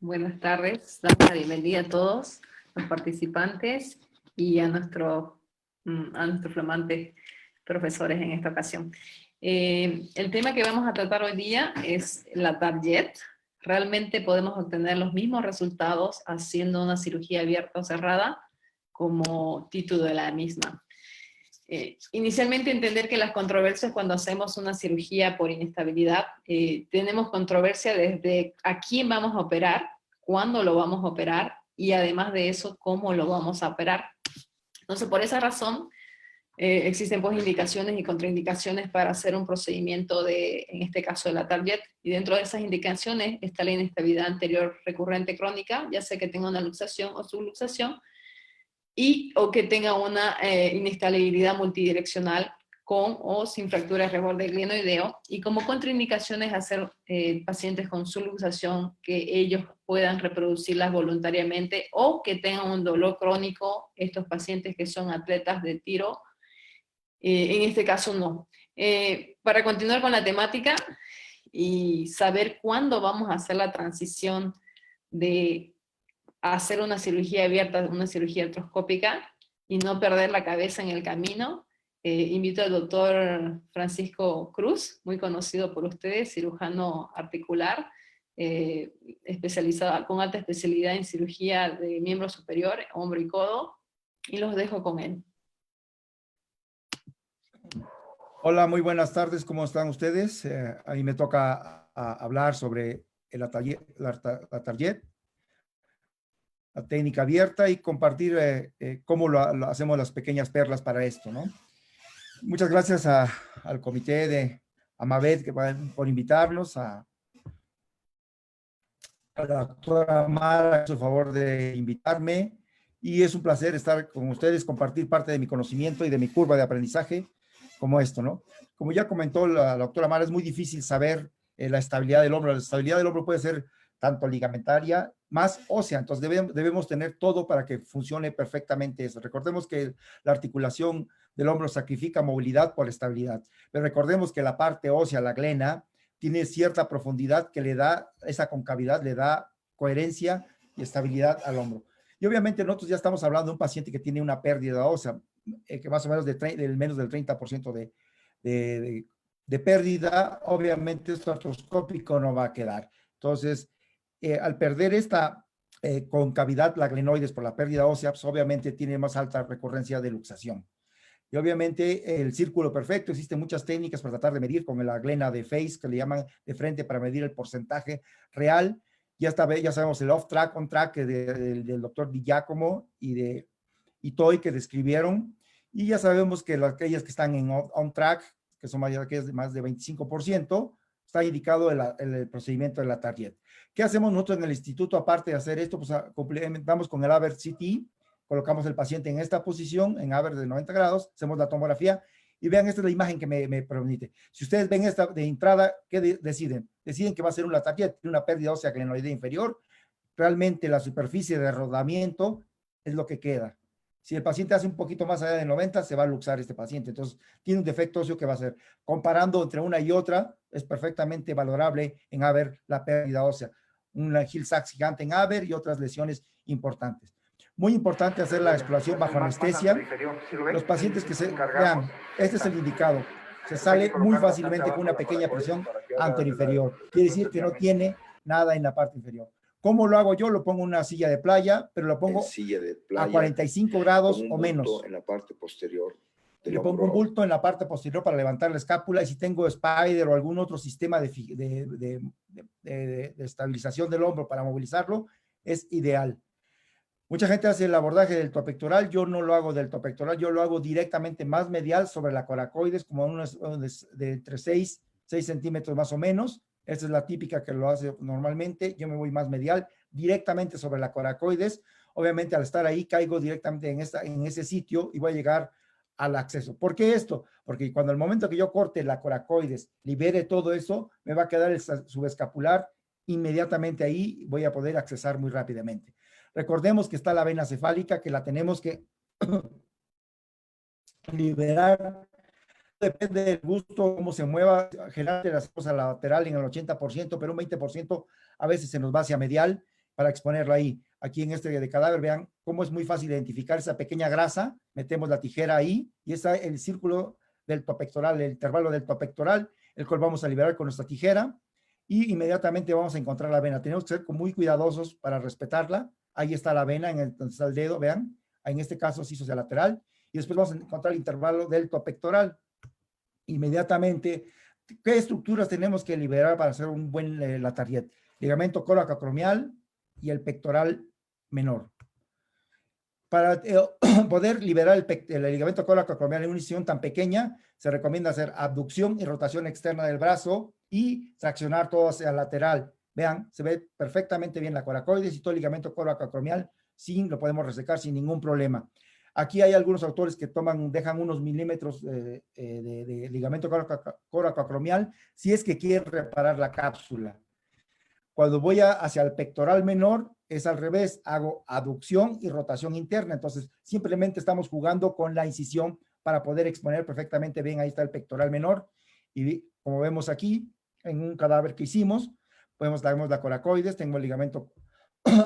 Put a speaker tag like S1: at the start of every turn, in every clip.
S1: Buenas tardes. Damos la bienvenida a todos los participantes y a nuestros flamantes profesores en esta ocasión. El tema que vamos a tratar hoy día es la target. Realmente podemos obtener los mismos resultados haciendo una cirugía abierta o cerrada como título de la misma. Inicialmente entender que las controversias cuando hacemos una cirugía por inestabilidad, tenemos controversia desde a quién vamos a operar, cuándo lo vamos a operar, y además de eso, cómo lo vamos a operar. Entonces, por esa razón, existen pues indicaciones y contraindicaciones para hacer un procedimiento en este caso de la target, y dentro de esas indicaciones está la inestabilidad anterior recurrente crónica, ya sea que tenga una luxación o subluxación, o que tenga una inestabilidad multidireccional con o sin fractura de reborde glenoideo, y como contraindicaciones hacer pacientes con subluxación que ellos puedan reproducirlas voluntariamente o que tengan un dolor crónico, estos pacientes que son atletas de tiro, en este caso no. Para continuar con la temática y saber cuándo vamos a hacer la transición de hacer una cirugía abierta, una cirugía artroscópica, y no perder la cabeza en el camino, invito al doctor Francisco Cruz, muy conocido por ustedes, cirujano articular, especializado, con alta especialidad en cirugía de miembro superior, hombro y codo, y los dejo con él.
S2: Hola, muy buenas tardes, ¿cómo están ustedes? A mí me toca hablar sobre la target, la técnica abierta, y compartir cómo lo hacemos las pequeñas perlas para esto, ¿no? Muchas gracias al comité de Amavet por invitarnos, a la doctora Mara por favor de invitarme, y es un placer estar con ustedes, compartir parte de mi conocimiento y de mi curva de aprendizaje como esto, ¿no? Como ya comentó la doctora Mara, es muy difícil saber la estabilidad del hombro. La estabilidad del hombro puede ser tanto ligamentaria más ósea, entonces debemos tener todo para que funcione perfectamente eso. Recordemos que la articulación del hombro sacrifica movilidad por estabilidad, pero recordemos que la parte ósea, la glena, tiene cierta profundidad que le da, esa concavidad le da coherencia y estabilidad al hombro. Y obviamente nosotros ya estamos hablando de un paciente que tiene una pérdida ósea, que más o menos del menos del 30% de pérdida. Obviamente esto artroscópico no va a quedar. Entonces, al perder esta concavidad, la glenoides, por la pérdida ósea, pues obviamente tiene más alta recurrencia de luxación. Y obviamente el círculo perfecto, existen muchas técnicas para tratar de medir con la glena de Face, que le llaman de frente, para medir el porcentaje real. Ya sabemos el off-track, on-track del doctor Di Giacomo y de Itoy, que describieron, y ya sabemos que aquellas que están en on-track, que son más de 25%, está indicado el procedimiento de la target. ¿Qué hacemos nosotros en el instituto aparte de hacer esto? Pues complementamos con el AVERT CT, colocamos el paciente en esta posición, en AVERT de 90 grados, hacemos la tomografía, y vean, esta es la imagen que me permite. Si ustedes ven esta de entrada, ¿qué deciden? Deciden que va a ser una target, una pérdida ósea glenoidea inferior. Realmente la superficie de rodamiento es lo que queda. Si el paciente hace un poquito más allá de 90, se va a luxar este paciente. Entonces, tiene un defecto óseo que va a ser. Comparando entre una y otra, es perfectamente valorable en haber la pérdida ósea. Una Hill-Sachs gigante en haber y otras lesiones importantes. Muy importante hacer la exploración bajo anestesia. Los pacientes que vean, este es el indicado. Se sale muy fácilmente con una pequeña presión anterior-inferior. Quiere decir que no tiene nada en la parte inferior. ¿Cómo lo hago yo? Lo pongo en una silla de playa, pero lo pongo a 45 grados o menos.
S3: En la parte posterior.
S2: Le pongo un bulto en la parte posterior para levantar la escápula, y si tengo Spider o algún otro sistema de estabilización del hombro para movilizarlo, es ideal. Mucha gente hace el abordaje del deltoapectoral. Yo no lo hago del deltoapectoral, yo lo hago directamente más medial sobre la coracoides, como de entre 6 centímetros más o menos. Esta es la típica que lo hace normalmente. Yo me voy más medial, directamente sobre la coracoides. Obviamente, al estar ahí, caigo directamente en ese sitio y voy a llegar al acceso. ¿Por qué esto? Porque cuando el momento que yo corte la coracoides, libere todo eso, me va a quedar el subescapular. Inmediatamente ahí voy a poder accesar muy rápidamente. Recordemos que está la vena cefálica, que la tenemos que liberar. Depende del gusto, cómo se mueva. Generalmente la hacemos a la lateral en el 80%, pero un 20% a veces se nos va hacia medial, para exponerlo ahí. Aquí en este de cadáver, vean cómo es muy fácil identificar esa pequeña grasa. Metemos la tijera ahí y está el círculo del pectoral, el intervalo del pectoral, el cual vamos a liberar con nuestra tijera y inmediatamente vamos a encontrar la vena. Tenemos que ser muy cuidadosos para respetarla. Ahí está la vena, donde está el dedo, vean. En este caso se hizo hacia lateral. Y después vamos a encontrar el intervalo del pectoral. Inmediatamente, ¿qué estructuras tenemos que liberar para hacer un buen Latariet? Ligamento coracoacromial y el pectoral menor. Para poder liberar el ligamento coracoacromial en una incisión tan pequeña, se recomienda hacer abducción y rotación externa del brazo y traccionar todo hacia el lateral. Vean, se ve perfectamente bien la coracoides y todo el ligamento coracoacromial, lo podemos resecar sin ningún problema. Aquí hay algunos autores que dejan unos milímetros de ligamento coracoacromial si es que quieren reparar la cápsula. Cuando voy hacia el pectoral menor, es al revés, hago aducción y rotación interna. Entonces, simplemente estamos jugando con la incisión para poder exponer perfectamente bien. Ahí está el pectoral menor. Y como vemos aquí, en un cadáver que hicimos, vemos la coracoides, tengo el ligamento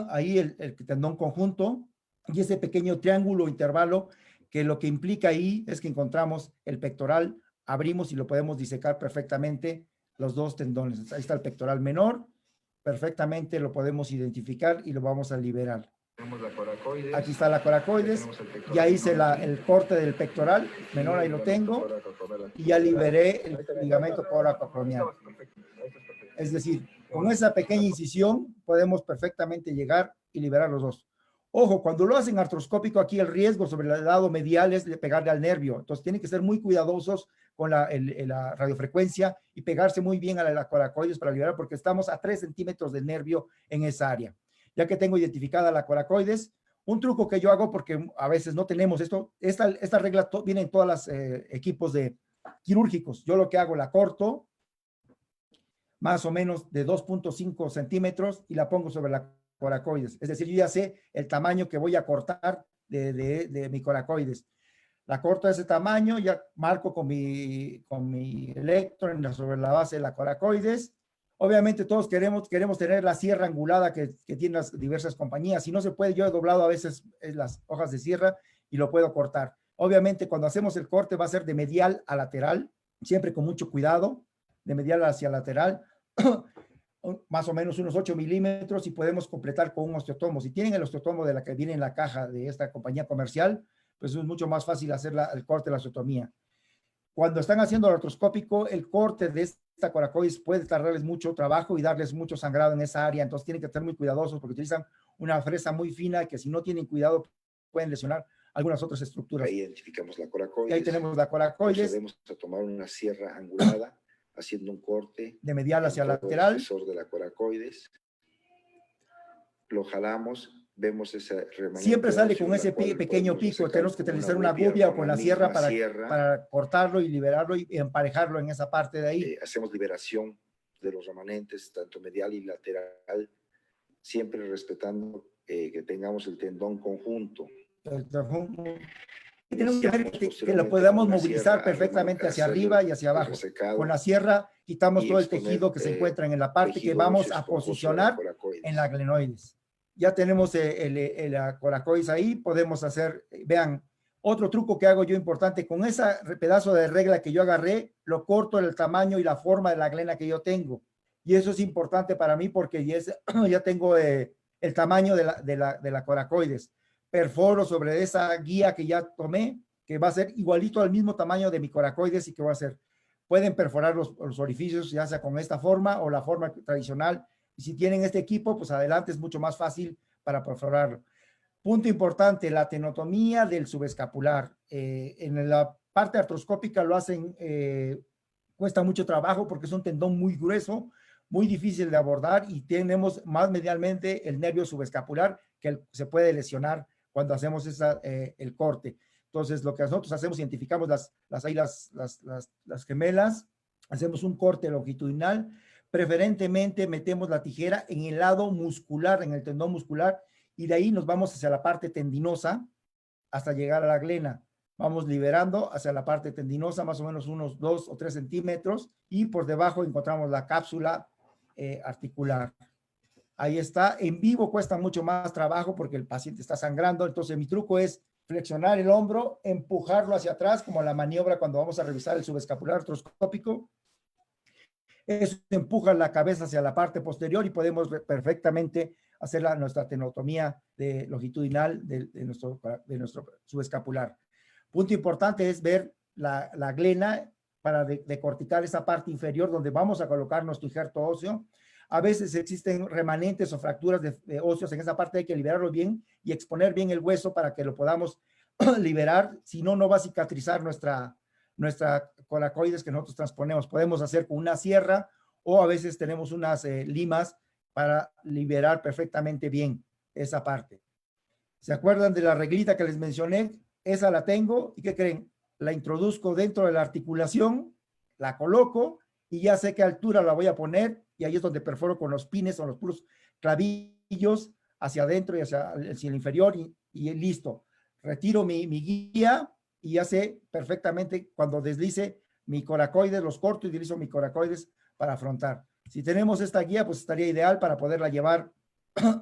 S2: ahí, el tendón conjunto, y ese pequeño triángulo intervalo, que lo que implica ahí es que encontramos el pectoral, abrimos y lo podemos disecar perfectamente los dos tendones. Ahí está el pectoral menor, perfectamente lo podemos identificar y lo vamos a liberar. Aquí está la coracoides, ya hice el corte del pectoral menor, ahí lo tengo, y ya liberé el ligamento coracoacromial. Es decir, con esa pequeña incisión podemos perfectamente llegar y liberar los dos. Ojo, cuando lo hacen artroscópico, aquí el riesgo sobre el lado medial es de pegarle al nervio. Entonces tienen que ser muy cuidadosos con la radiofrecuencia y pegarse muy bien a la coracoides para liberar, porque estamos a 3 centímetros del nervio en esa área. Ya que tengo identificada la coracoides, un truco que yo hago, porque a veces no tenemos esto, esta regla viene en todos los equipos quirúrgicos. Yo lo que hago, la corto más o menos de 2.5 centímetros y la pongo sobre la coracoides. Es decir, yo ya sé el tamaño que voy a cortar de mi coracoides. La corto de ese tamaño, ya marco con mi electro sobre la base de la coracoides. Obviamente todos queremos tener la sierra angulada que tienen las diversas compañías. Si no se puede, yo he doblado a veces las hojas de sierra y lo puedo cortar. Obviamente cuando hacemos el corte va a ser de medial a lateral, siempre con mucho cuidado, de medial hacia lateral, más o menos unos 8 milímetros, y podemos completar con un osteotomo. Si tienen el osteotomo de la que viene en la caja de esta compañía comercial, pues es mucho más fácil hacer el corte de la osteotomía. Cuando están haciendo el artroscópico, el corte de esta coracoides puede tardarles mucho trabajo y darles mucho sangrado en esa área, entonces tienen que estar muy cuidadosos porque utilizan una fresa muy fina que si no tienen cuidado pueden lesionar algunas otras estructuras.
S3: Ahí identificamos la coracoides.
S2: Y ahí tenemos la coracoides.
S3: Procedemos a tomar una sierra angulada, haciendo un corte
S2: de medial hacia
S3: lateral.
S2: lateral.
S3: El espesor de la coracoides. Lo jalamos, vemos ese remanente.
S2: Siempre sale con ese pequeño pico. Tenemos que utilizar una gubia o con la sierra para cortarlo y liberarlo y emparejarlo en esa parte de ahí.
S3: Hacemos liberación de los remanentes, tanto medial y lateral, siempre respetando que tengamos el tendón conjunto.
S2: Tenemos que ver que lo podamos movilizar perfectamente hacia arriba y hacia abajo. Con la sierra quitamos todo el tejido que se encuentra en la parte que vamos a posicionar en la glenoides. Ya tenemos la coracoides ahí, podemos hacer, vean, otro truco que hago yo importante, con ese pedazo de regla que yo agarré, lo corto el tamaño y la forma de la glena que yo tengo. Y eso es importante para mí porque ya tengo el tamaño de la coracoides. Perforo sobre esa guía que ya tomé, que va a ser igualito al mismo tamaño de mi coracoides y que va a ser, pueden perforar los orificios ya sea con esta forma o la forma tradicional. Y si tienen este equipo, pues adelante, es mucho más fácil para perforarlo. Punto importante, la tenotomía del subescapular. En la parte artroscópica lo hacen, cuesta mucho trabajo porque es un tendón muy grueso, muy difícil de abordar y tenemos más medialmente el nervio subescapular que se puede lesionar cuando hacemos el corte. Entonces, lo que nosotros hacemos, identificamos las gemelas, hacemos un corte longitudinal, preferentemente metemos la tijera en el lado muscular, en el tendón muscular, y de ahí nos vamos hacia la parte tendinosa hasta llegar a la glena. Vamos liberando hacia la parte tendinosa, más o menos unos 2 o 3 centímetros, y por debajo encontramos la cápsula articular. Ahí está. En vivo cuesta mucho más trabajo porque el paciente está sangrando. Entonces mi truco es flexionar el hombro, empujarlo hacia atrás, como la maniobra cuando vamos a revisar el subescapular artroscópico. Eso empuja la cabeza hacia la parte posterior y podemos perfectamente hacer nuestra tenotomía longitudinal de nuestro subescapular. Punto importante es ver la glena para decorticar esa parte inferior donde vamos a colocar nuestro injerto óseo. A veces existen remanentes o fracturas de óseos en esa parte, hay que liberarlo bien y exponer bien el hueso para que lo podamos liberar, si no, no va a cicatrizar nuestra coracoides que nosotros transponemos. Podemos hacer con una sierra o a veces tenemos unas limas para liberar perfectamente bien esa parte. ¿Se acuerdan de la reglita que les mencioné? Esa la tengo y ¿qué creen? La introduzco dentro de la articulación, la coloco y ya sé qué altura la voy a poner y ahí es donde perforo con los pines o los puros clavillos hacia adentro y hacia el inferior y listo. Retiro mi guía y ya sé perfectamente cuando deslice mi coracoides, los corto y deslizo mi coracoides para afrontar. Si tenemos esta guía, pues estaría ideal para poderla llevar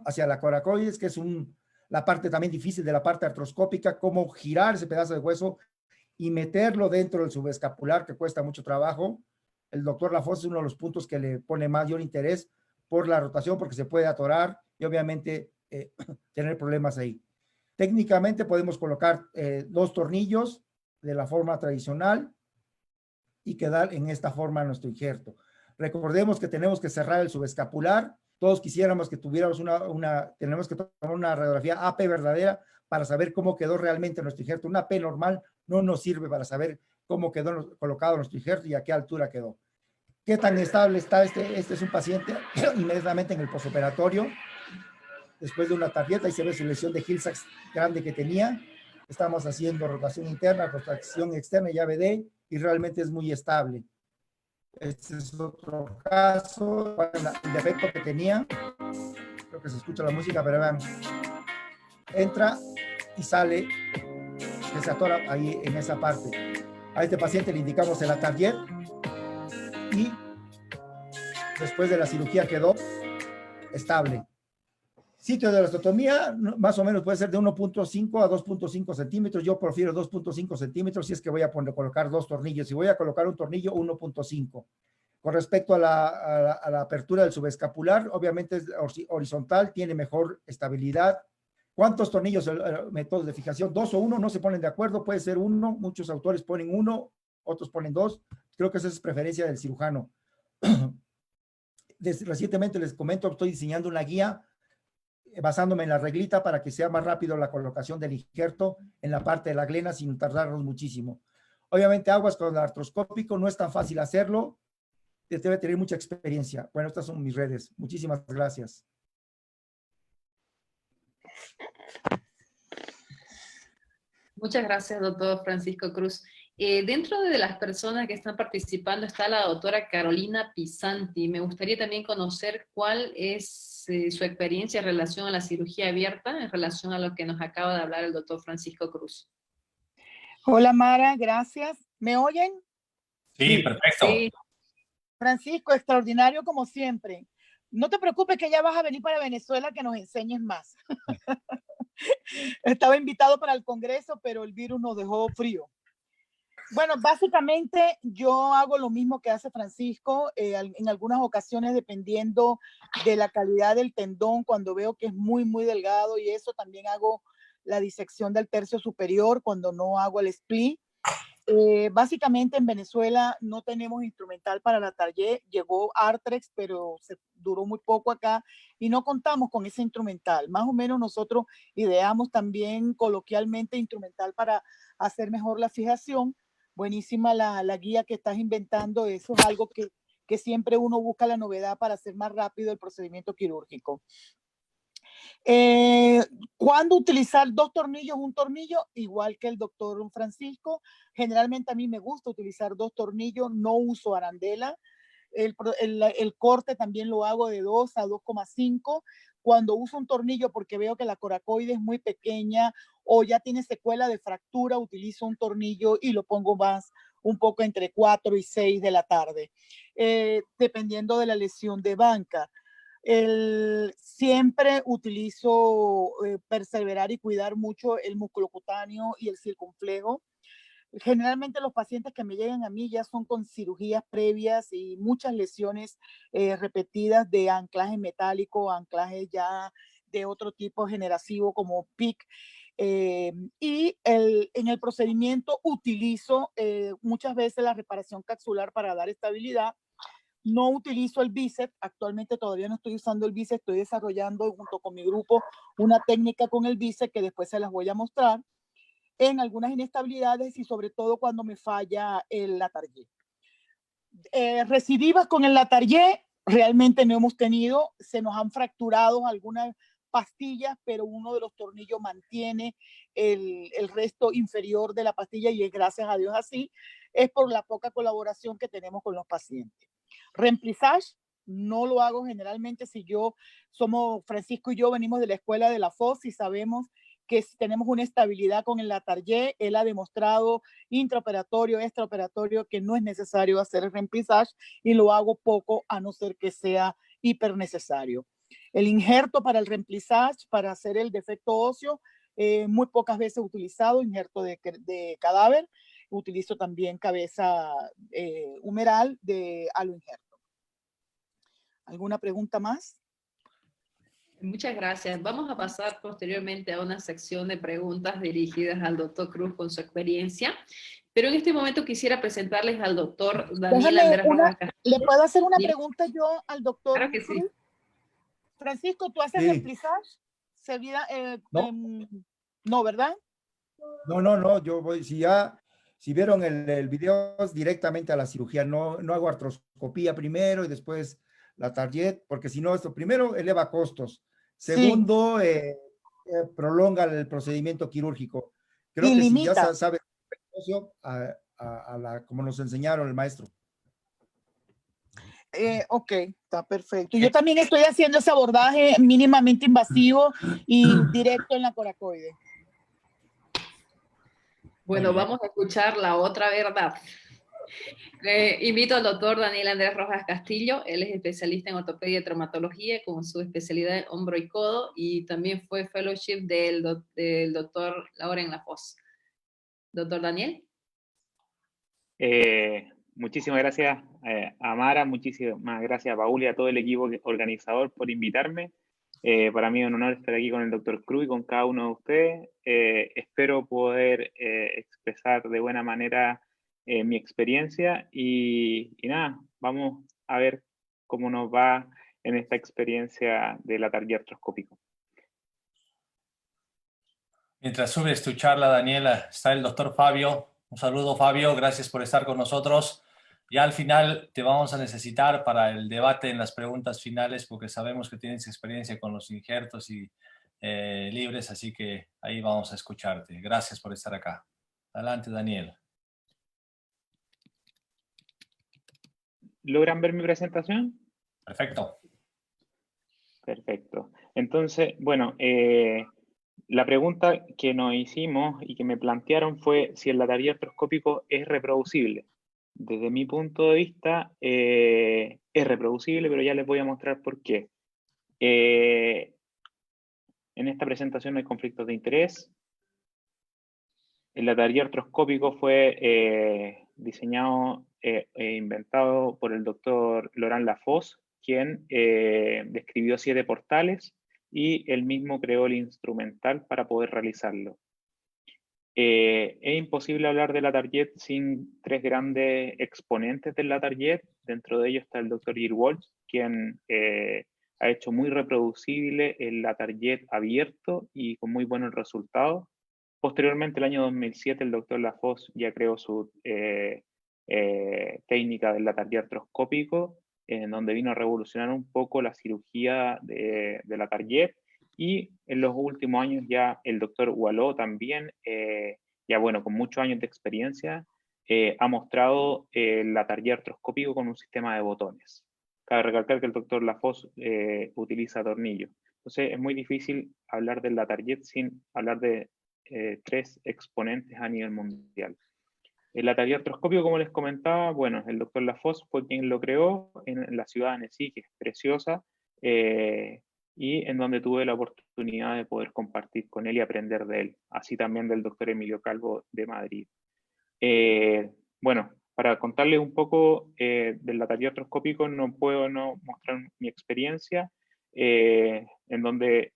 S2: hacia la coracoides, que es la parte también difícil de la parte artroscópica, cómo girar ese pedazo de hueso y meterlo dentro del subescapular, que cuesta mucho trabajo. El doctor Lafosse es uno de los puntos que le pone mayor interés por la rotación, porque se puede atorar y obviamente tener problemas ahí. Técnicamente podemos colocar 2 tornillos de la forma tradicional y quedar en esta forma nuestro injerto. Recordemos que tenemos que cerrar el subescapular. Todos quisiéramos que tuviéramos tenemos que tomar una radiografía AP verdadera para saber cómo quedó realmente nuestro injerto. Una AP normal no nos sirve para saber cómo quedó colocado nuestro injerto y a qué altura quedó. ¿Qué tan estable está este? Este es un paciente inmediatamente en el posoperatorio, después de una tarjeta y se ve su lesión de Hill-Sachs grande que tenía. Estamos haciendo rotación interna, rotación externa, llave D, y realmente es muy estable. Este es otro caso, el defecto que tenía. Creo que se escucha la música, pero vean. Entra y sale, que se atora ahí en esa parte. A este paciente le indicamos el Atardier y después de la cirugía quedó estable. Sitio de la osteotomía, más o menos puede ser de 1.5 a 2.5 centímetros. Yo prefiero 2.5 centímetros si es que voy a colocar 2 tornillos. Si voy a colocar un tornillo, 1.5. Con respecto a la apertura del subescapular, obviamente es horizontal, tiene mejor estabilidad. ¿Cuántos tornillos? Métodos de fijación, 2 o 1, no se ponen de acuerdo, puede ser 1. Muchos autores ponen 1, otros ponen 2. Creo que esa es preferencia del cirujano. Recientemente les comento, estoy diseñando una guía basándome en la reglita para que sea más rápido la colocación del injerto en la parte de la glena sin tardarnos muchísimo. Obviamente aguas con el artroscópico, no es tan fácil hacerlo, debe tener mucha experiencia. Bueno, estas son mis redes. Muchísimas gracias.
S1: Muchas gracias, doctor Francisco Cruz. Dentro de las personas que están participando está la doctora Carolina Pisanti. Me gustaría también conocer cuál es su experiencia en relación a la cirugía abierta, en relación a lo que nos acaba de hablar el doctor Francisco Cruz.
S4: Hola Mara, gracias. ¿Me oyen?
S5: Sí, perfecto.
S1: Sí.
S4: Francisco, extraordinario como siempre. No te preocupes que ya vas a venir para Venezuela que nos enseñes más. Estaba invitado para el Congreso, pero el virus nos dejó frío. Bueno, básicamente yo hago lo mismo que hace Francisco, en algunas ocasiones dependiendo de la calidad del tendón, cuando veo que es muy, muy delgado y eso, también hago la disección del tercio superior cuando no hago el split. Básicamente en Venezuela no tenemos instrumental para la Target, llegó Artrex, pero duró muy poco acá y no contamos con ese instrumental. Más o menos nosotros ideamos también coloquialmente instrumental para hacer mejor la fijación. Buenísima la guía que estás inventando, eso es algo que siempre uno busca la novedad para hacer más rápido el procedimiento quirúrgico. ¿Cuándo utilizar 2 tornillos? Un tornillo, igual que el doctor Francisco. Generalmente a mí me gusta utilizar 2 tornillos, no uso arandela. El corte también lo hago de 2 a 2,5. Cuando uso un tornillo porque veo que la coracoide es muy pequeña o ya tiene secuela de fractura, utilizo un tornillo y lo pongo más un poco entre 4 y 6 de la tarde, dependiendo de la lesión de banca. Siempre utilizo perseverar y cuidar mucho el músculo cutáneo y el circunflejo. Generalmente los pacientes que me llegan a mí ya son con cirugías previas y muchas lesiones repetidas de anclaje metálico, anclaje ya de otro tipo generativo como PIC. En el procedimiento utilizo muchas veces la reparación capsular para dar estabilidad. No utilizo el bíceps, actualmente todavía no estoy usando el bíceps, estoy desarrollando junto con mi grupo una técnica con el bíceps que después se las voy a mostrar en algunas inestabilidades y sobre todo cuando me falla el Latarjet. Recidivas con el Latarjet realmente no hemos tenido, se nos han fracturado algunas pastillas, pero uno de los tornillos mantiene el resto inferior de la pastilla y es gracias a Dios así, es por la poca colaboración que tenemos con los pacientes. Remplissage no lo hago generalmente si Francisco y yo venimos de la escuela de la FOS y sabemos que si tenemos una estabilidad con el Latarjet, él ha demostrado intraoperatorio, extraoperatorio, que no es necesario hacer el remplissage y lo hago poco a no ser que sea hiper necesario. El injerto para el remplissage, para hacer el defecto óseo, muy pocas veces utilizado, injerto de cadáver, utilizo también cabeza humeral de aloinjerto. ¿Alguna pregunta más?
S1: Muchas gracias. Vamos a pasar posteriormente a una sección de preguntas dirigidas al doctor Cruz con su experiencia, pero en este momento quisiera presentarles al doctor Daniel Andrés Rojas Castillo.
S4: ¿Le puedo hacer una pregunta yo al doctor
S1: Claro que
S4: Cruz?
S1: sí.
S4: Francisco, ¿tú haces
S2: Sí.
S4: remplissage?
S2: No.
S4: No, ¿verdad?
S2: No, yo voy, si vieron el video, es directamente a la cirugía, no hago artroscopía primero y después la Latarjet, porque si no, esto primero eleva costos, segundo, prolonga el procedimiento quirúrgico. Creo
S4: Y
S2: que si ya
S4: limita.
S2: sabe, como nos enseñaron el maestro.
S4: Ok, está perfecto. Yo también estoy haciendo ese abordaje mínimamente invasivo y directo en la coracoide.
S1: Bueno, vamos a escuchar la otra verdad. Invito al doctor Daniel Andrés Rojas Castillo. Él es especialista en ortopedia y traumatología con su especialidad en hombro y codo y también fue fellowship del doctor Lauren Lafosse. Doctor Daniel.
S6: Muchísimas gracias a Mara, muchísimas gracias a Paul y a todo el equipo organizador por invitarme. Para mí es un honor estar aquí con el doctor Cruz y con cada uno de ustedes. Espero poder expresar de buena manera mi experiencia y nada, vamos a ver cómo nos va en esta experiencia de Latarjet artroscópico.
S5: Mientras subes tu charla, Daniela, está el doctor Fabio. Un saludo, Fabio, gracias por estar con nosotros. Ya al final te vamos a necesitar para el debate en las preguntas finales porque sabemos que tienes experiencia con los injertos y libres, así que ahí vamos a escucharte. Gracias por estar acá. Adelante, Daniel.
S6: ¿Logran ver mi presentación?
S5: Perfecto.
S6: Perfecto. Entonces, bueno, la pregunta que nos hicimos y que me plantearon fue si el Latarjet artroscópico es reproducible. Desde mi punto de vista, es reproducible, pero ya les voy a mostrar por qué. En esta presentación no hay conflictos de interés. El Latarjet artroscópico fue diseñado e inventado por el doctor Laurent Lafosse, quien describió 7 portales y él mismo creó el instrumental para poder realizarlo. Es imposible hablar de Latarjet sin 3 grandes exponentes del Latarjet. Dentro de ellos está el doctor Gil Walsh, quien ha hecho muy reproducible el Latarjet abierto y con muy buenos resultados. Posteriormente, el año 2007, el doctor Lafosse ya creó su técnica del Latarjet artroscópico, en donde vino a revolucionar un poco la cirugía de Latarjet. Y en los últimos años ya el doctor Walot también, ya bueno, con muchos años de experiencia, ha mostrado el Latarjet artroscópico con un sistema de botones. Cabe recalcar que el doctor Lafosse utiliza tornillos. Entonces es muy difícil hablar del Latarjet sin hablar de 3 exponentes a nivel mundial. El Latarjet artroscópico, como les comentaba, bueno, el doctor Lafosse fue quien lo creó en la ciudad de Annecy, que es preciosa, y en donde tuve la oportunidad de poder compartir con él y aprender de él, así también del doctor Emilio Calvo de Madrid. Bueno, para contarles un poco del lataría artroscópico, no puedo no mostrar mi experiencia, en donde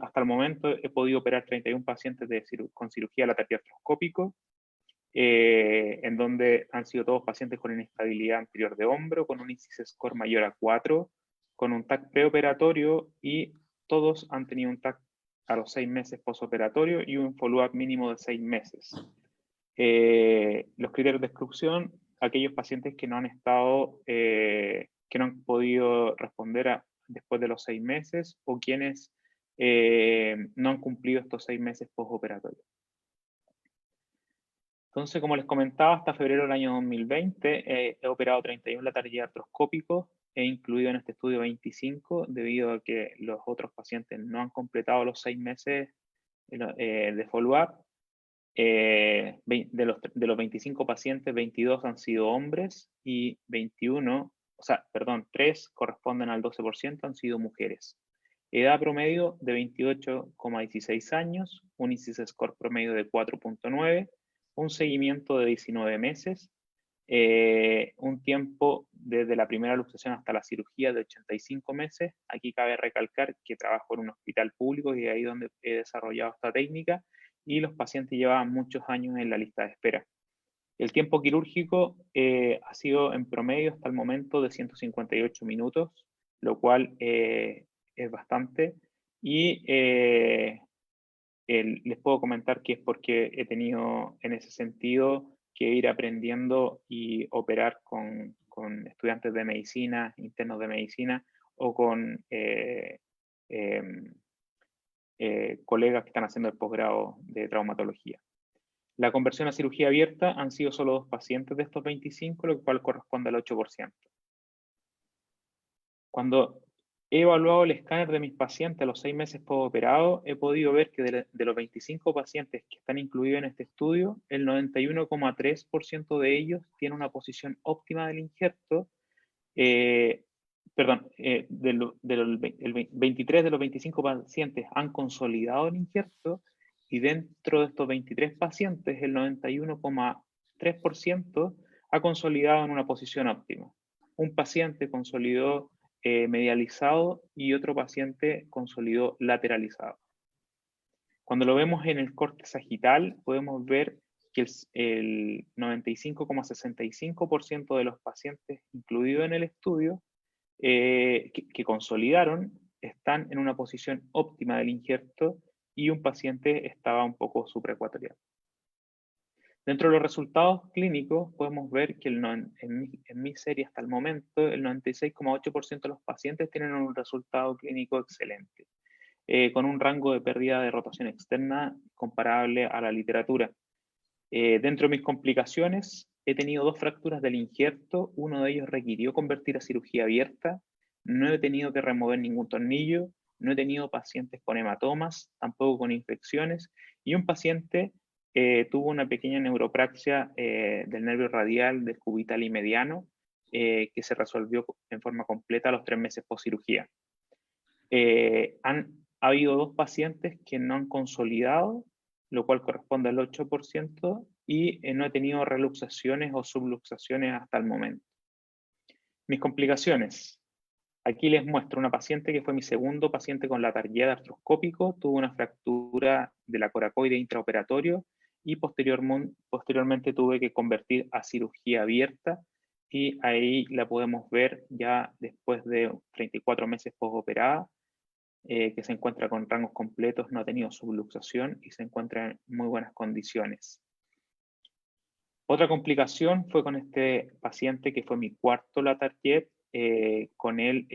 S6: hasta el momento he podido operar 31 pacientes con cirugía lataría artroscópico, en donde han sido todos pacientes con inestabilidad anterior de hombro, con un ICIS score mayor a 4, con un TAC preoperatorio, y todos han tenido un TAC a los 6 meses postoperatorio y un follow-up mínimo de 6 meses. Los criterios de exclusión, aquellos pacientes que no han estado, que no han podido responder después de los 6 meses, o quienes no han cumplido estos 6 meses postoperatorios. Entonces, como les comentaba, hasta febrero del año 2020 he operado 31 lataría artroscópicos, he incluido en este estudio 25 debido a que los otros pacientes no han completado los 6 meses de follow-up. De los 25 pacientes, 22 han sido hombres y 3 corresponden al 12%, han sido mujeres. Edad promedio de 28,16 años, un ICIS score promedio de 4.9, un seguimiento de 19 meses, un tiempo desde la primera luxación hasta la cirugía de 85 meses. Aquí cabe recalcar que trabajo en un hospital público y ahí donde he desarrollado esta técnica, y los pacientes llevaban muchos años en la lista de espera. El tiempo quirúrgico ha sido en promedio hasta el momento de 158 minutos, lo cual es bastante, y les puedo comentar que es porque he tenido en ese sentido que ir aprendiendo y operar con estudiantes de medicina, internos de medicina, o con colegas que están haciendo el posgrado de traumatología. La conversión a cirugía abierta han sido solo 2 pacientes de estos 25, lo cual corresponde al 8%. Cuando he evaluado el escáner de mis pacientes a los 6 meses postoperado, he podido ver que de los 25 pacientes que están incluidos en este estudio, el 91,3% de ellos tiene una posición óptima del injerto. 23 de los 25 pacientes han consolidado el injerto, y dentro de estos 23 pacientes, el 91,3% ha consolidado en una posición óptima. Un paciente consolidó medializado y otro paciente consolidó lateralizado. Cuando lo vemos en el corte sagital, podemos ver que el 95,65% de los pacientes incluidos en el estudio que consolidaron están en una posición óptima del injerto, y un paciente estaba un poco supraecuatorial. Dentro de los resultados clínicos podemos ver que en mi serie hasta el momento el 96,8% de los pacientes tienen un resultado clínico excelente, con un rango de pérdida de rotación externa comparable a la literatura. Dentro de mis complicaciones he tenido 2 fracturas del injerto, uno de ellos requirió convertir a cirugía abierta, no he tenido que remover ningún tornillo, no he tenido pacientes con hematomas, tampoco con infecciones, y un paciente tuvo una pequeña neuropraxia del nervio radial, del cubital y mediano, que se resolvió en forma completa a los 3 meses post cirugía. Ha habido 2 pacientes que no han consolidado, lo cual corresponde al 8%, y no he tenido reluxaciones o subluxaciones hasta el momento. Mis complicaciones. Aquí les muestro una paciente que fue mi segundo paciente con lataría artroscópico, tuvo una fractura de la coracoide intraoperatorio, y posteriormente tuve que convertir a cirugía abierta, y ahí la podemos ver ya después de 34 meses postoperada, que se encuentra con rangos completos, no ha tenido subluxación y se encuentra en muy buenas condiciones. Otra complicación fue con este paciente que fue mi cuarto Latarjet. Con él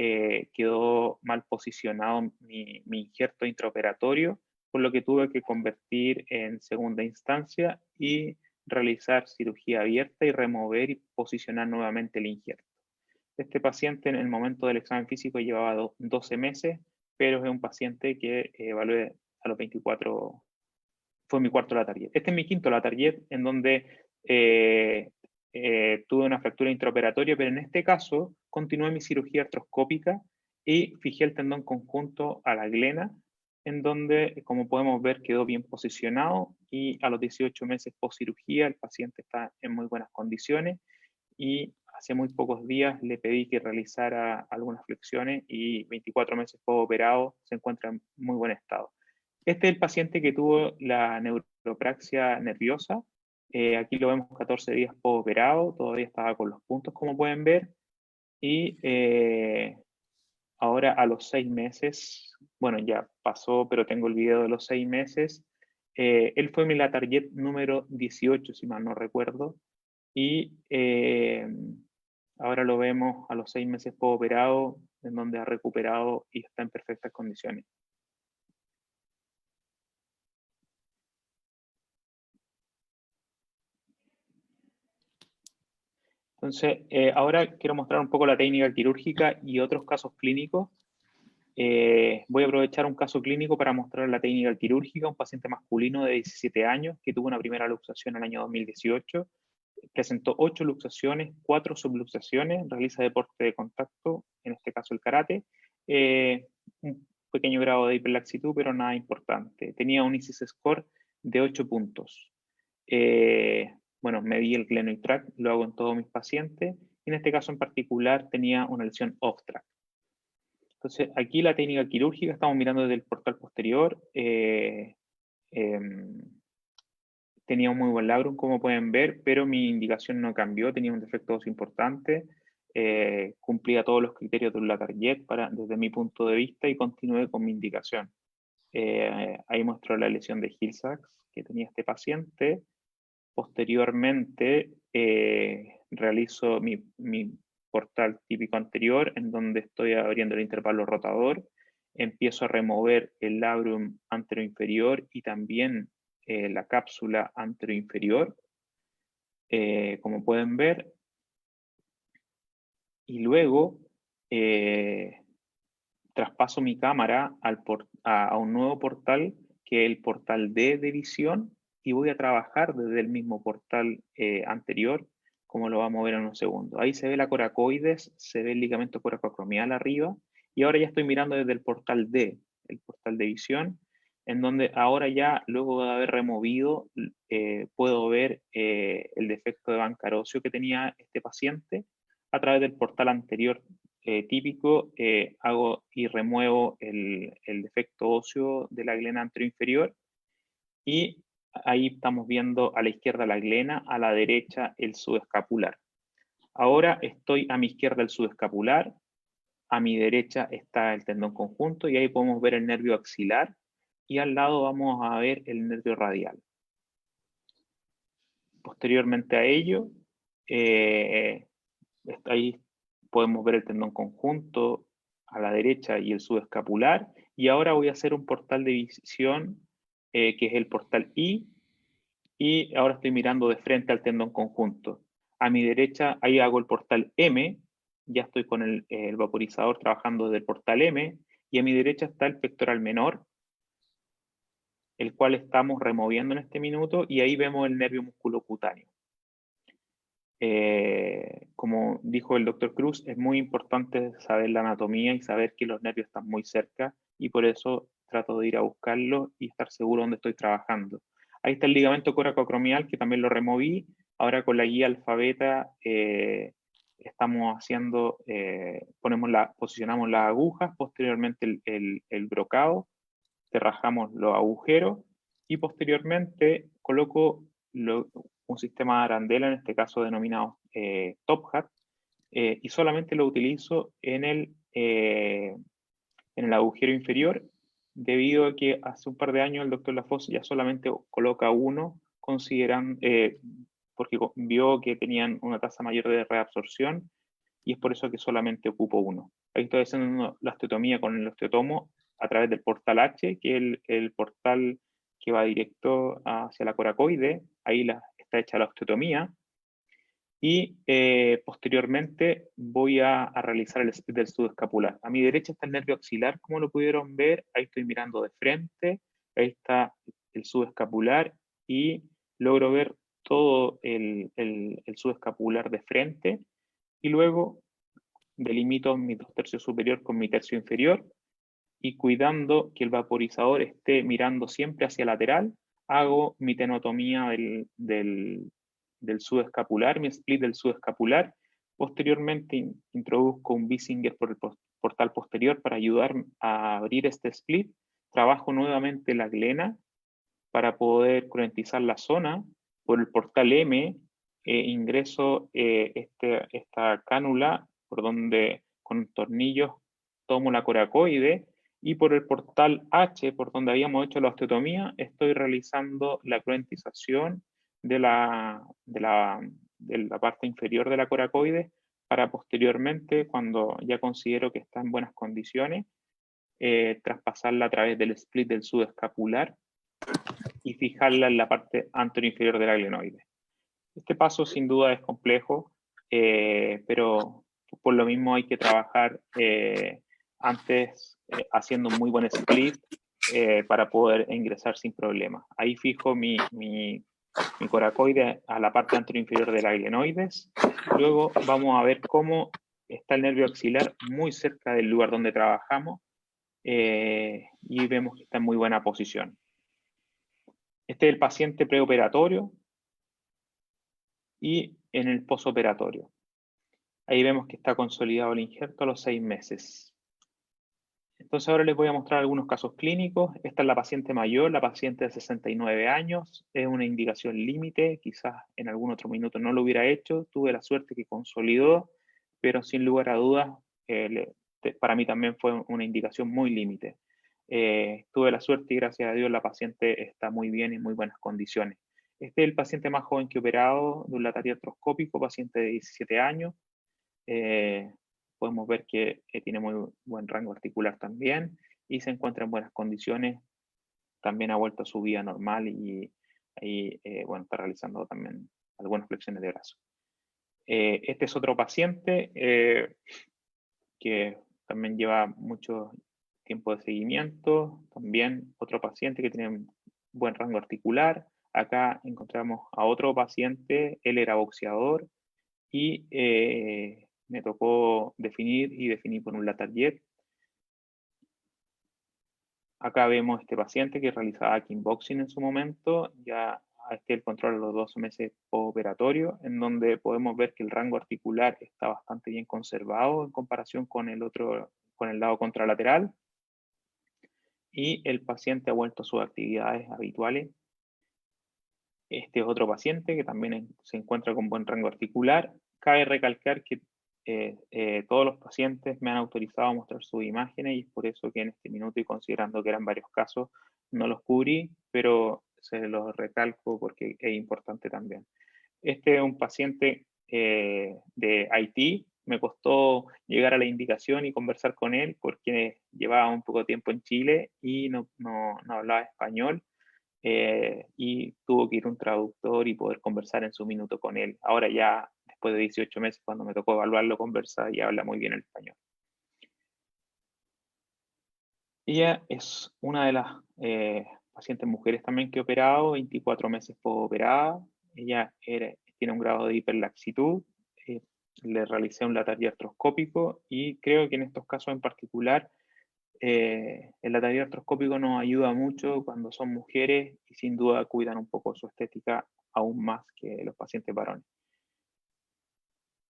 S6: quedó mal posicionado mi injerto intraoperatorio, por lo que tuve que convertir en segunda instancia y realizar cirugía abierta y remover y posicionar nuevamente el injerto. Este paciente en el momento del examen físico llevaba 12 meses, pero es un paciente que evalué a los 24, fue mi cuarto Latarjet. Este es mi quinto Latarjet, en donde tuve una fractura intraoperatoria, pero en este caso continué mi cirugía artroscópica y fijé el tendón conjunto a la glena, en donde, como podemos ver, quedó bien posicionado y a los 18 meses post cirugía el paciente está en muy buenas condiciones y hace muy pocos días le pedí que realizara algunas flexiones y 24 meses post operado se encuentra en muy buen estado. Este es el paciente que tuvo la neuropraxia nerviosa. Aquí lo vemos 14 días post operado, todavía estaba con los puntos como pueden ver y ahora a los 6 meses, bueno, ya pasó, pero tengo el video de los 6 meses. Él fue mi Latarjet número 18, si mal no recuerdo. Y ahora lo vemos a los 6 meses postoperado, en donde ha recuperado y está en perfectas condiciones. Entonces, ahora quiero mostrar un poco la técnica quirúrgica y otros casos clínicos. Voy a aprovechar un caso clínico para mostrar la técnica quirúrgica. Un paciente masculino de 17 años que tuvo una primera luxación en el año 2018. Presentó 8 luxaciones, 4 subluxaciones, realiza deporte de contacto, en este caso el karate. Un pequeño grado de hiperlaxitud, pero nada importante. Tenía un ISIS score de 8 puntos. Bueno, medí el glenoid tract, lo hago en todos mis pacientes. En este caso en particular tenía una lesión off tract. Entonces, aquí la técnica quirúrgica, estamos mirando desde el portal posterior. Tenía un muy buen labrum, como pueden ver, pero mi indicación no cambió, tenía un defecto óseo importante. Cumplía todos los criterios de un Latarjet desde mi punto de vista y continué con mi indicación. Ahí muestro la lesión de Hill-Sachs que tenía este paciente. Posteriormente, realizo mi portal típico anterior, en donde estoy abriendo el intervalo rotador. Empiezo a remover el labrum anteroinferior y también la cápsula anteroinferior, como pueden ver. Y luego traspaso mi cámara a un nuevo portal, que es el portal D de visión, y voy a trabajar desde el mismo portal anterior, como lo vamos a ver en un segundo. Ahí se ve la coracoides, se ve el ligamento coracoacromial arriba, y ahora ya estoy mirando desde el portal D, el portal de visión, en donde ahora ya, luego de haber removido, puedo ver el defecto de bancar óseo que tenía este paciente a través del portal anterior típico. Hago y remuevo el defecto óseo de la glena anteroinferior y ahí estamos viendo a la izquierda la glena, a la derecha el subescapular. Ahora estoy a mi izquierda el subescapular, a mi derecha está el tendón conjunto y ahí podemos ver el nervio axilar y al lado vamos a ver el nervio radial. Posteriormente a ello, ahí podemos ver el tendón conjunto a la derecha y el subescapular. Y ahora voy a hacer un portal de visión, que es el portal I, y ahora estoy mirando de frente al tendón conjunto. A mi derecha, ahí hago el portal M, ya estoy con el vaporizador trabajando desde el portal M, y a mi derecha está el pectoral menor, el cual estamos removiendo en este minuto, y ahí vemos el nervio musculocutáneo. Como dijo el doctor Cruz, es muy importante saber la anatomía y saber que los nervios están muy cerca, y por eso trato de ir a buscarlo y estar seguro dónde estoy trabajando. Ahí está el ligamento coracoacromial, que también lo removí. Ahora con la guía alfabeta estamos haciendo, posicionamos las agujas, posteriormente el brocado, cerrajamos los agujeros y posteriormente coloco un sistema de arandela, en este caso denominado Top Hat, y solamente lo utilizo en el agujero inferior, debido a que hace un par de años el doctor Lafosse ya solamente coloca uno, porque vio que tenían una tasa mayor de reabsorción, y es por eso que solamente ocupo uno. Ahí estoy haciendo la osteotomía con el osteotomo a través del portal H, que es el portal que va directo hacia la coracoide. Ahí está hecha la osteotomía. Y posteriormente voy a realizar el split del subescapular. A mi derecha está el nervio axilar, como lo pudieron ver. Ahí estoy mirando de frente. Ahí está el subescapular y logro ver todo el subescapular de frente. Y luego delimito mi 2/3 superior con mi tercio inferior, y cuidando que el vaporizador esté mirando siempre hacia lateral, hago mi tenotomía del subescapular, mi split del subescapular. Posteriormente introduzco un Bissinger por el portal posterior para ayudar a abrir este split. Trabajo nuevamente la glena para poder cronetizar la zona. Por el portal M ingreso esta cánula por donde con tornillos tomo la coracoide, y por el portal H, por donde habíamos hecho la osteotomía, estoy realizando la cronetización de la parte inferior de la coracoide, para posteriormente, cuando ya considero que está en buenas condiciones, traspasarla a través del split del subescapular y fijarla en la parte anteroinferior de la glenoide. Este paso sin duda es complejo, pero por lo mismo hay que trabajar antes haciendo un muy buen split para poder ingresar sin problema. Ahí fijo mi coracoide a la parte anteroinferior de la glenoides. Luego vamos a ver cómo está el nervio axilar muy cerca del lugar donde trabajamos, y vemos que está en muy buena posición. Este es el paciente preoperatorio y en el posoperatorio. Ahí vemos que está consolidado el injerto a los 6 meses. Entonces ahora les voy a mostrar algunos casos clínicos. Esta es la paciente mayor, la paciente de 69 años. Es una indicación límite, quizás en algún otro minuto no lo hubiera hecho. Tuve la suerte que consolidó, pero sin lugar a dudas, para mí también fue una indicación muy límite. Tuve la suerte y gracias a Dios la paciente está muy bien y en muy buenas condiciones. Este es el paciente más joven que he operado de un latario artroscópico, paciente de 17 años. Podemos ver que tiene muy buen rango articular también y se encuentra en buenas condiciones. También ha vuelto a su vida normal y bueno, está realizando también algunas flexiones de brazo. Este es otro paciente que también lleva mucho tiempo de seguimiento. También otro paciente que tiene buen rango articular. Acá encontramos a otro paciente, él era boxeador y me tocó definir por un Latarjet. Acá vemos este paciente que realizaba kickboxing en su momento, ya el control a los 12 meses postoperatorio, en donde podemos ver que el rango articular está bastante bien conservado en comparación con el lado contralateral, y el paciente ha vuelto a sus actividades habituales. Este es otro paciente que también se encuentra con buen rango articular. Cabe recalcar que todos los pacientes me han autorizado a mostrar sus imágenes, y es por eso que en este minuto, y considerando que eran varios casos, no los cubrí, pero se los recalco porque es importante también. Este es un paciente de Haití. Me costó llegar a la indicación y conversar con él porque llevaba un poco de tiempo en Chile y no hablaba español. Y tuvo que ir un traductor y poder conversar en su minuto con él. Ahora ya, después de 18 meses, cuando me tocó evaluarlo, conversa y habla muy bien el español. Ella es una de las pacientes mujeres también que he operado, 24 meses postoperada. Ella tiene un grado de hiperlaxitud. Le realicé un latario artroscópico y creo que en estos casos en particular el latario artroscópico nos ayuda mucho cuando son mujeres y sin duda cuidan un poco su estética aún más que los pacientes varones.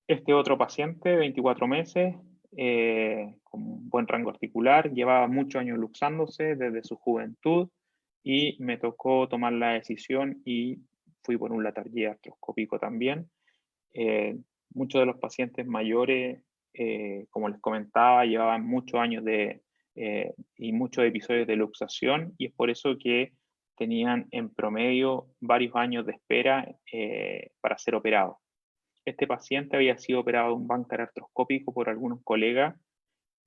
S6: Este otro paciente, 24 meses, con buen rango articular, llevaba muchos años luxándose desde su juventud y me tocó tomar la decisión y fui por un latario artroscópico también. Muchos de los pacientes mayores, como les comentaba, llevaban muchos años y muchos episodios de luxación, y es por eso que tenían en promedio varios años de espera para ser operados. Este paciente había sido operado de un búnker artroscópico por algunos colegas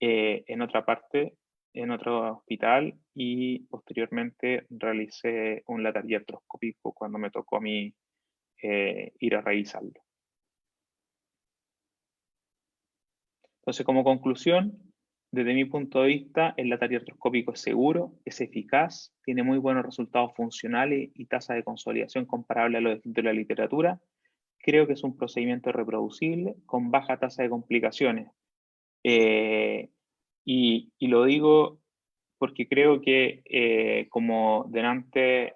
S6: en otra parte, en otro hospital, y posteriormente realicé un latario artroscópico cuando me tocó a mí ir a revisarlo. Entonces, como conclusión, desde mi punto de vista, el latario artroscópico es seguro, es eficaz, tiene muy buenos resultados funcionales y tasa de consolidación comparable a lo descrito en la literatura. Creo que es un procedimiento reproducible con baja tasa de complicaciones. Y lo digo porque creo que, como delante,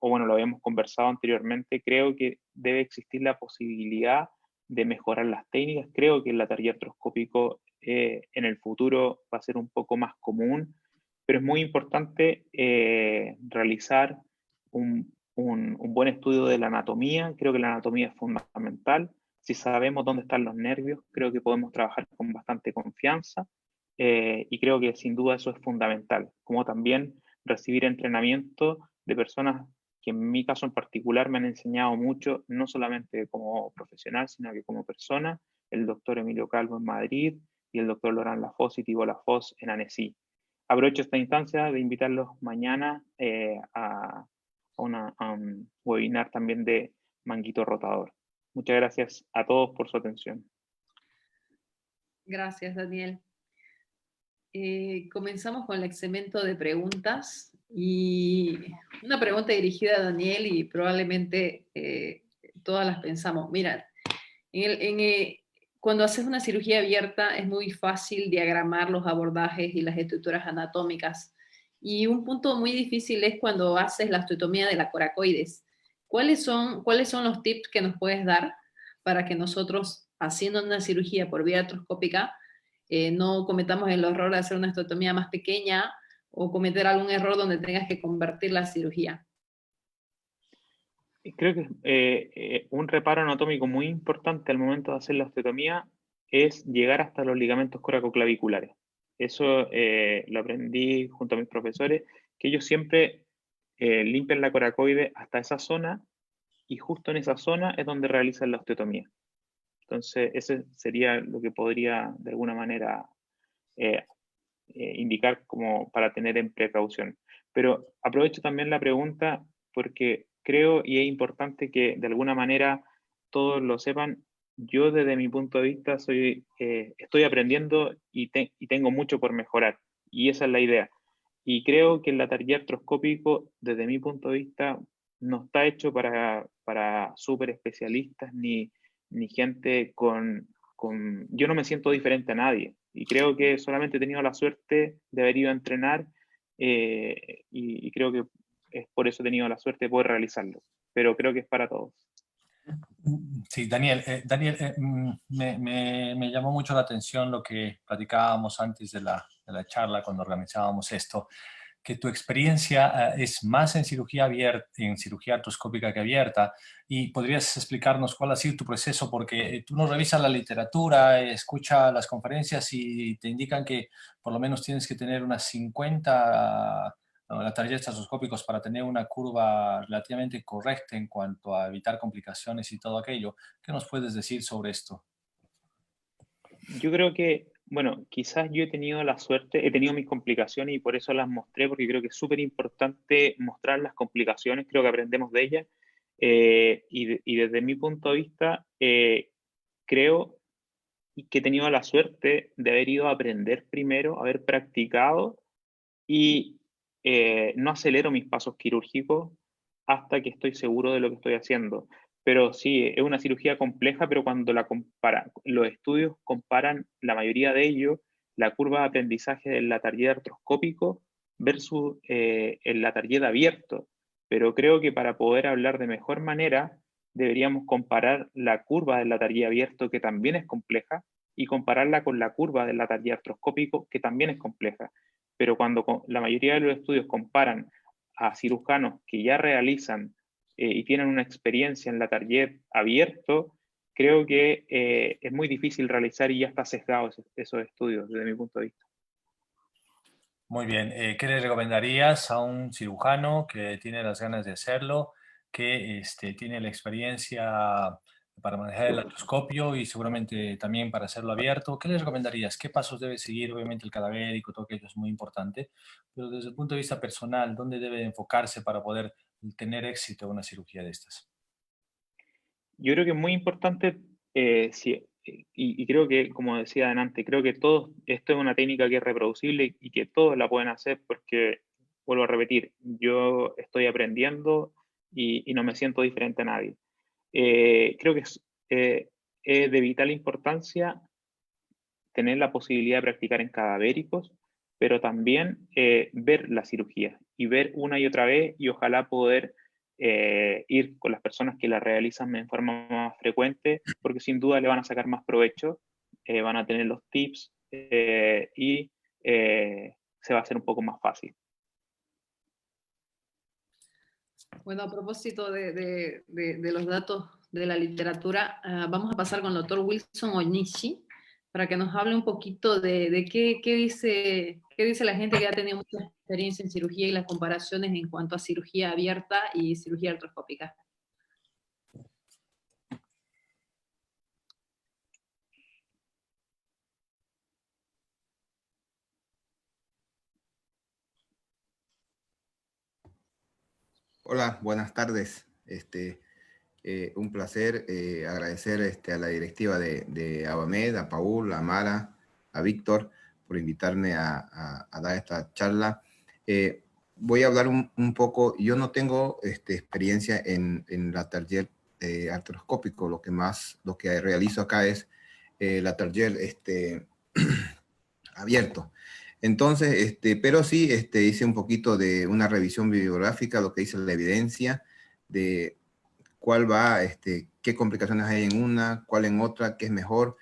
S6: o bueno, lo habíamos conversado anteriormente, creo que debe existir la posibilidad de mejorar las técnicas. Creo que el lateral artroscópico en el futuro va a ser un poco más común, pero es muy importante realizar un buen estudio de la anatomía. Creo que la anatomía es fundamental. Si sabemos dónde están los nervios, creo que podemos trabajar con bastante confianza. Y creo que sin duda eso es fundamental, como también recibir entrenamiento de personas que en mi caso en particular me han enseñado mucho, no solamente como profesional, sino que como persona, el doctor Emilio Calvo en Madrid y el doctor Laurent Lafosse y Thibaut Lafosse en Annecy. Aprovecho esta instancia de invitarlos mañana a un webinar también de Manguito Rotador. Muchas gracias a todos por su atención.
S1: Gracias, Daniel. Comenzamos con el segmento de preguntas y una pregunta dirigida a Daniel y probablemente todas las pensamos. Mira, cuando haces una cirugía abierta es muy fácil diagramar los abordajes y las estructuras anatómicas, y un punto muy difícil es cuando haces la osteotomía de la coracoides. ¿Cuáles son los tips que nos puedes dar para que nosotros, haciendo una cirugía por vía artroscópica, no cometamos el error de hacer una osteotomía más pequeña o cometer algún error donde tengas que convertir la cirugía?
S6: Creo que un reparo anatómico muy importante al momento de hacer la osteotomía es llegar hasta los ligamentos coracoclaviculares. Eso lo aprendí junto a mis profesores, que ellos siempre limpian la coracoide hasta esa zona y justo en esa zona es donde realizan la osteotomía. Entonces, ese sería lo que podría de alguna manera indicar como para tener en precaución. Pero aprovecho también la pregunta porque creo y es importante que de alguna manera todos lo sepan. Yo desde mi punto de vista estoy aprendiendo y tengo mucho por mejorar, y esa es la idea. Y creo que el lateral artroscópico, desde mi punto de vista, no está hecho para súper especialistas ni gente Yo no me siento diferente a nadie, y creo que solamente he tenido la suerte de haber ido a entrenar y creo que es por eso he tenido la suerte de poder realizarlo, pero creo que es para todos.
S5: Sí, Daniel, me llamó mucho la atención lo que platicábamos antes de la charla cuando organizábamos esto, que tu experiencia es más en cirugía abierta, en cirugía artroscópica que abierta, y podrías explicarnos cuál ha sido tu proceso, porque tú no revisas la literatura, escuchas las conferencias y te indican que por lo menos tienes que tener unas 50 laterales artroscópicos para tener una curva relativamente correcta en cuanto a evitar complicaciones y todo aquello. ¿Qué nos puedes decir sobre esto?
S6: Yo creo que, bueno, quizás yo he tenido la suerte, he tenido mis complicaciones y por eso las mostré, porque creo que es súper importante mostrar las complicaciones, creo que aprendemos de ellas. Y desde mi punto de vista, creo que he tenido la suerte de haber ido a aprender primero, haber practicado y no acelero mis pasos quirúrgicos hasta que estoy seguro de lo que estoy haciendo. Pero sí, es una cirugía compleja, pero cuando los estudios comparan, la mayoría de ellos, la curva de aprendizaje del lateral artroscópico versus el lateral abierto. Pero creo que para poder hablar de mejor manera, deberíamos comparar la curva del lateral abierto, que también es compleja, y compararla con la curva del lateral artroscópico, que también es compleja. Pero cuando la mayoría de los estudios comparan a cirujanos que ya realizan y tienen una experiencia en lateral abierto, creo que es muy difícil realizar y ya está sesgado esos estudios desde mi punto de vista.
S5: Muy bien. ¿Qué le recomendarías a un cirujano que tiene las ganas de hacerlo, que tiene la experiencia para manejar el artroscopio y seguramente también para hacerlo abierto? ¿Qué le recomendarías? ¿Qué pasos debe seguir? Obviamente el cadavérico, todo aquello es muy importante, pero desde el punto de vista personal, ¿dónde debe enfocarse para poder tener éxito en una cirugía de estas?
S6: Yo creo que es muy importante, y creo que, como decía antes, creo que esto es una técnica que es reproducible y que todos la pueden hacer porque, vuelvo a repetir, yo estoy aprendiendo y no me siento diferente a nadie. Creo que es de vital importancia tener la posibilidad de practicar en cadavéricos, pero también ver la cirugía y ver una y otra vez y ojalá poder ir con las personas que la realizan en forma más frecuente, porque sin duda le van a sacar más provecho, van a tener los tips y se va a hacer un poco más fácil.
S1: Bueno, a propósito de los datos de la literatura, vamos a pasar con el doctor Wilson Onishi para que nos hable un poquito de qué dice la gente que ha tenido mucha experiencia en cirugía y las comparaciones en cuanto a cirugía abierta y cirugía artroscópica.
S7: Hola, buenas tardes. Un placer agradecer a la directiva de Abamed, a Paul, a Mara, a Víctor, por invitarme a dar esta charla. Voy a hablar un poco, yo no tengo experiencia en la taller artroscópico, lo que realizo acá es la taller abierto. Entonces, pero sí hice un poquito de una revisión bibliográfica, lo que dice la evidencia, de cuál va, qué complicaciones hay en una, cuál en otra, qué es mejor.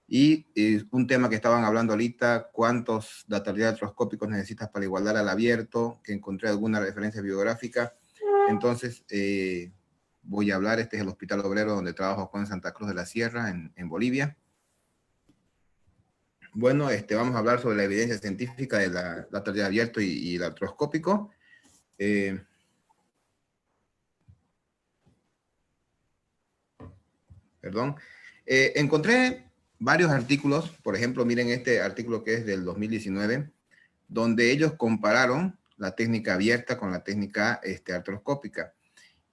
S7: Y un tema que estaban hablando ahorita, cuántos datalías artroscópicos necesitas para igualar al abierto, que encontré alguna referencia bibliográfica. Entonces, voy a hablar, este es el Hospital Obrero donde trabajo con Santa Cruz de la Sierra, en Bolivia. Bueno, vamos a hablar sobre la evidencia científica de la datalía abierto y el artroscópico. Encontré varios artículos, por ejemplo, miren este artículo que es del 2019, donde ellos compararon la técnica abierta con la técnica artroscópica.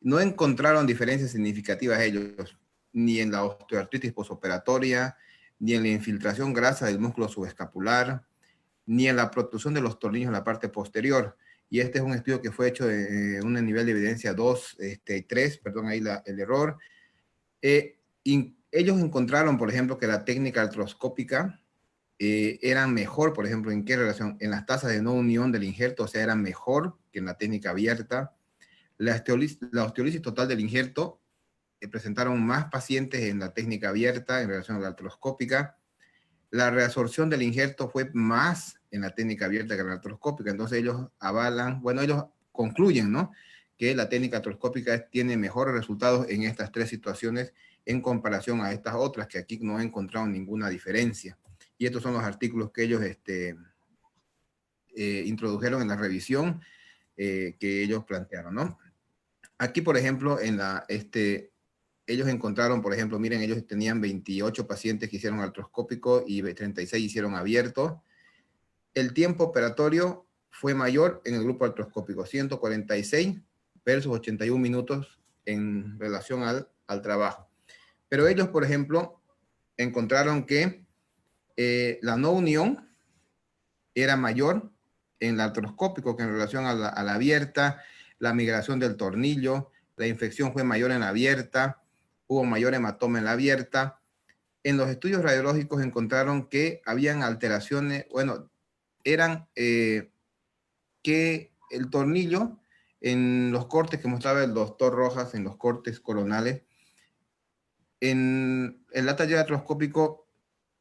S7: No encontraron diferencias significativas ellos, ni en la osteoartritis posoperatoria, ni en la infiltración grasa del músculo subescapular, ni en la protrusión de los tornillos en la parte posterior. Y este es un estudio que fue hecho en un nivel de evidencia 2, 3, perdón, ahí el error. Ellos encontraron, por ejemplo, que la técnica artroscópica era mejor, por ejemplo, ¿en qué relación? En las tasas de no unión del injerto, o sea, era mejor que en la técnica abierta. La osteolisis total del injerto presentaron más pacientes en la técnica abierta en relación a la artroscópica. La reabsorción del injerto fue más en la técnica abierta que en la artroscópica. Entonces ellos avalan, bueno, ellos concluyen, ¿no?, que la técnica artroscópica tiene mejores resultados en estas tres situaciones en comparación a estas otras, que aquí no he encontrado ninguna diferencia. Y estos son los artículos que ellos introdujeron en la revisión que ellos plantearon, ¿no? Aquí, por ejemplo, ellos encontraron, por ejemplo, miren, ellos tenían 28 pacientes que hicieron artroscópico y 36 hicieron abierto. El tiempo operatorio fue mayor en el grupo artroscópico, 146 versus 81 minutos en relación al trabajo. Pero ellos, por ejemplo, encontraron que la no unión era mayor en el artroscópico que en relación a la abierta, la migración del tornillo, la infección fue mayor en la abierta, hubo mayor hematoma en la abierta. En los estudios radiológicos encontraron que habían alteraciones, bueno, eran que el tornillo en los cortes que mostraba el doctor Rojas, en los cortes coronales, en el taller artroscópico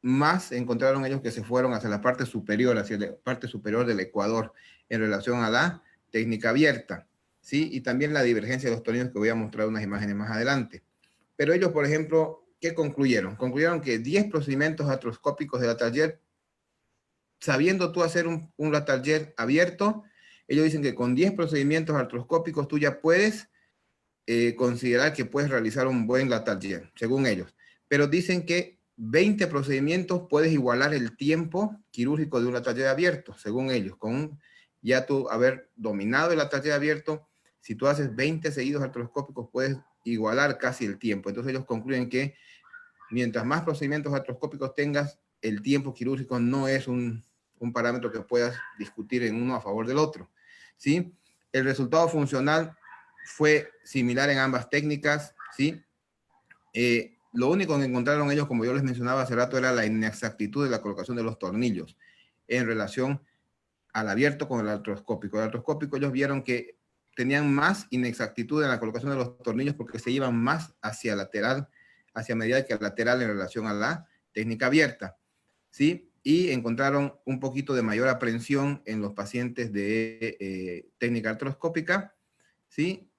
S7: más encontraron ellos que se fueron hacia la parte superior, hacia la parte superior del ecuador en relación a la técnica abierta, ¿sí? Y también la divergencia de los tornillos que voy a mostrar unas imágenes más adelante. Pero ellos, por ejemplo, ¿qué concluyeron? Concluyeron que 10 procedimientos artroscópicos de la taller, sabiendo tú hacer un taller abierto, ellos dicen que con 10 procedimientos artroscópicos tú ya puedes considerar que puedes realizar un buen taller, según ellos. Pero dicen que 20 procedimientos puedes igualar el tiempo quirúrgico de un taller abierto, según ellos, con ya tú haber dominado el taller abierto. Si tú haces 20 seguidos artroscópicos, puedes igualar casi el tiempo. Entonces ellos concluyen que mientras más procedimientos artroscópicos tengas, el tiempo quirúrgico no es un parámetro que puedas discutir en uno a favor del otro, ¿sí? El resultado funcional fue similar en ambas técnicas, ¿sí? Lo único que encontraron ellos, como yo les mencionaba hace rato, era la inexactitud de la colocación de los tornillos en relación al abierto con el artroscópico. El artroscópico ellos vieron que tenían más inexactitud en la colocación de los tornillos porque se iban más hacia lateral, hacia medial que lateral en relación a la técnica abierta, ¿sí? Y encontraron un poquito de mayor aprehensión en los pacientes de técnica artroscópica, ¿sí?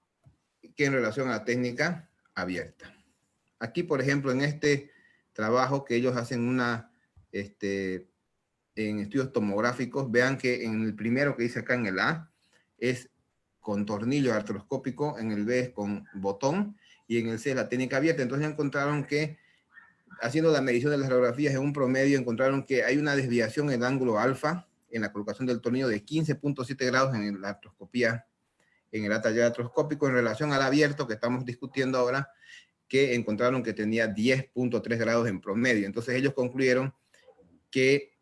S7: Que en relación a la técnica abierta. Aquí, por ejemplo, en este trabajo que ellos hacen en estudios tomográficos, vean que en el primero que dice acá en el A es con tornillo artroscópico, en el B es con botón y en el C es la técnica abierta. Entonces encontraron que, haciendo la medición de las radiografías en un promedio, encontraron que hay una desviación en el ángulo alfa en la colocación del tornillo de 15.7 grados en la artroscopía, en el taller artroscópico en relación al abierto que estamos discutiendo ahora, que encontraron que tenía 10.3 grados en promedio. Entonces ellos concluyeron que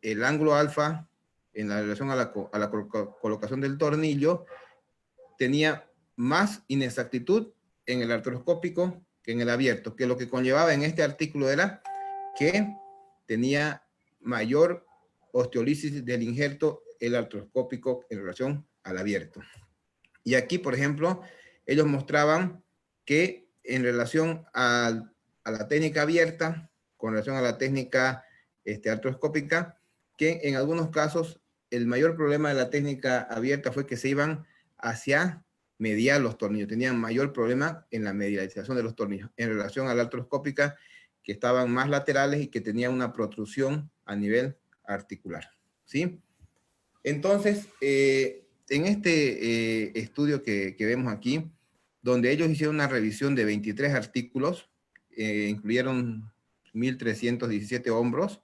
S7: el ángulo alfa en la relación a la colocación del tornillo tenía más inexactitud en el artroscópico que en el abierto, que lo que conllevaba en este artículo era que tenía mayor osteolisis del injerto el artroscópico en relación al abierto. Y aquí, por ejemplo, ellos mostraban que en relación a la técnica abierta, con relación a la técnica artroscópica, que en algunos casos el mayor problema de la técnica abierta fue que se iban hacia medial los tornillos, tenían mayor problema en la medialización de los tornillos, en relación a la artroscópica, que estaban más laterales y que tenían una protrusión a nivel articular, ¿sí? Entonces, en este estudio que vemos aquí, donde ellos hicieron una revisión de 23 artículos, incluyeron 1.317 hombros,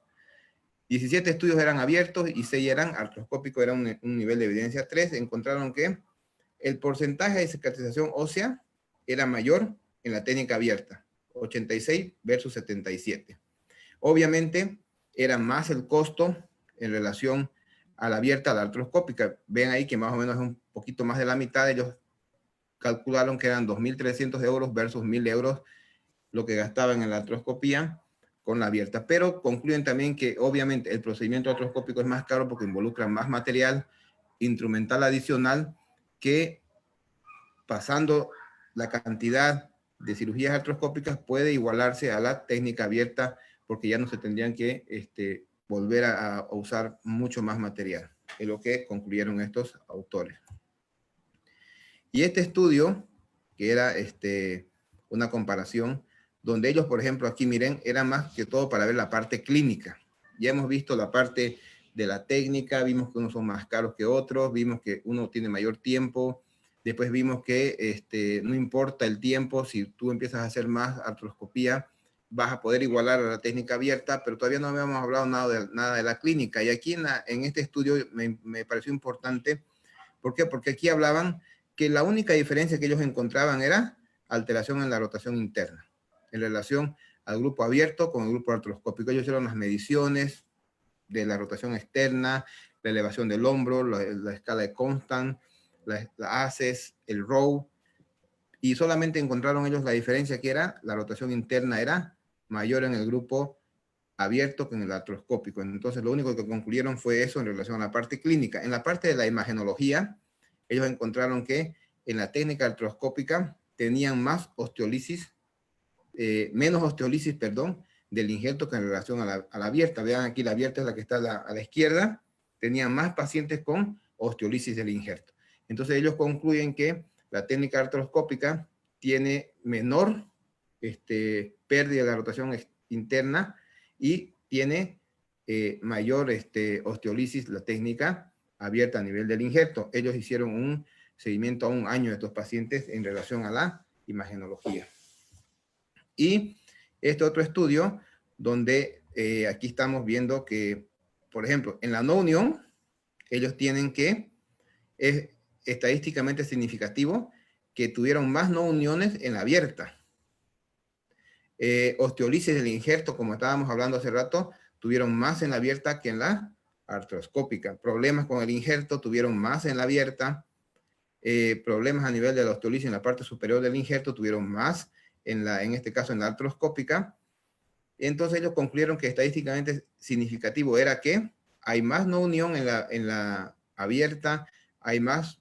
S7: 17 estudios eran abiertos y 6 eran artroscópicos, era un nivel de evidencia 3, encontraron que el porcentaje de cicatrización ósea era mayor en la técnica abierta, 86 versus 77. Obviamente, era más el costo en relación a la abierta a la artroscópica. Ven ahí que más o menos es un poquito más de la mitad. Ellos calcularon que eran 2.300 euros versus 1.000 euros lo que gastaban en la artroscopía con la abierta. Pero concluyen también que obviamente el procedimiento artroscópico es más caro porque involucra más material instrumental adicional que pasando la cantidad de cirugías artroscópicas puede igualarse a la técnica abierta porque ya no se tendrían que volver a usar mucho más material. Es lo que concluyeron estos autores. Y este estudio, que era una comparación, donde ellos, por ejemplo, aquí miren, era más que todo para ver la parte clínica. Ya hemos visto la parte de la técnica, vimos que unos son más caros que otros, vimos que uno tiene mayor tiempo, después vimos que no importa el tiempo, si tú empiezas a hacer más artroscopía, vas a poder igualar a la técnica abierta, pero todavía no habíamos hablado nada de la clínica. Y aquí en este estudio me pareció importante. ¿Por qué? Porque aquí hablaban que la única diferencia que ellos encontraban era alteración en la rotación interna, en relación al grupo abierto con el grupo artroscópico. Ellos hicieron las mediciones de la rotación externa, la elevación del hombro, la escala de Constant, la ACES, el ROW, y solamente encontraron ellos la diferencia que era la rotación interna era mayor en el grupo abierto que en el artroscópico. Entonces, lo único que concluyeron fue eso en relación a la parte clínica. En la parte de la imagenología, ellos encontraron que en la técnica artroscópica tenían más osteolisis, menos osteolisis, perdón, del injerto que en relación a la abierta. Vean aquí, la abierta es la que está a la izquierda. Tenían más pacientes con osteolisis del injerto. Entonces, ellos concluyen que la técnica artroscópica tiene menor pérdida de la rotación interna y tiene mayor osteolisis, la técnica abierta a nivel del injerto. Ellos hicieron un seguimiento a un año de estos pacientes en relación a la imagenología. Y este otro estudio, donde aquí estamos viendo que, por ejemplo, en la no unión, ellos tienen que, es estadísticamente significativo, que tuvieron más no uniones en la abierta. Osteolisis del injerto, como estábamos hablando hace rato, tuvieron más en la abierta que en la artroscópica. Problemas con el injerto tuvieron más en la abierta. Problemas a nivel de la osteolisis en la parte superior del injerto tuvieron más en este caso en la artroscópica. Entonces ellos concluyeron que estadísticamente significativo era que hay más no unión en la abierta, hay más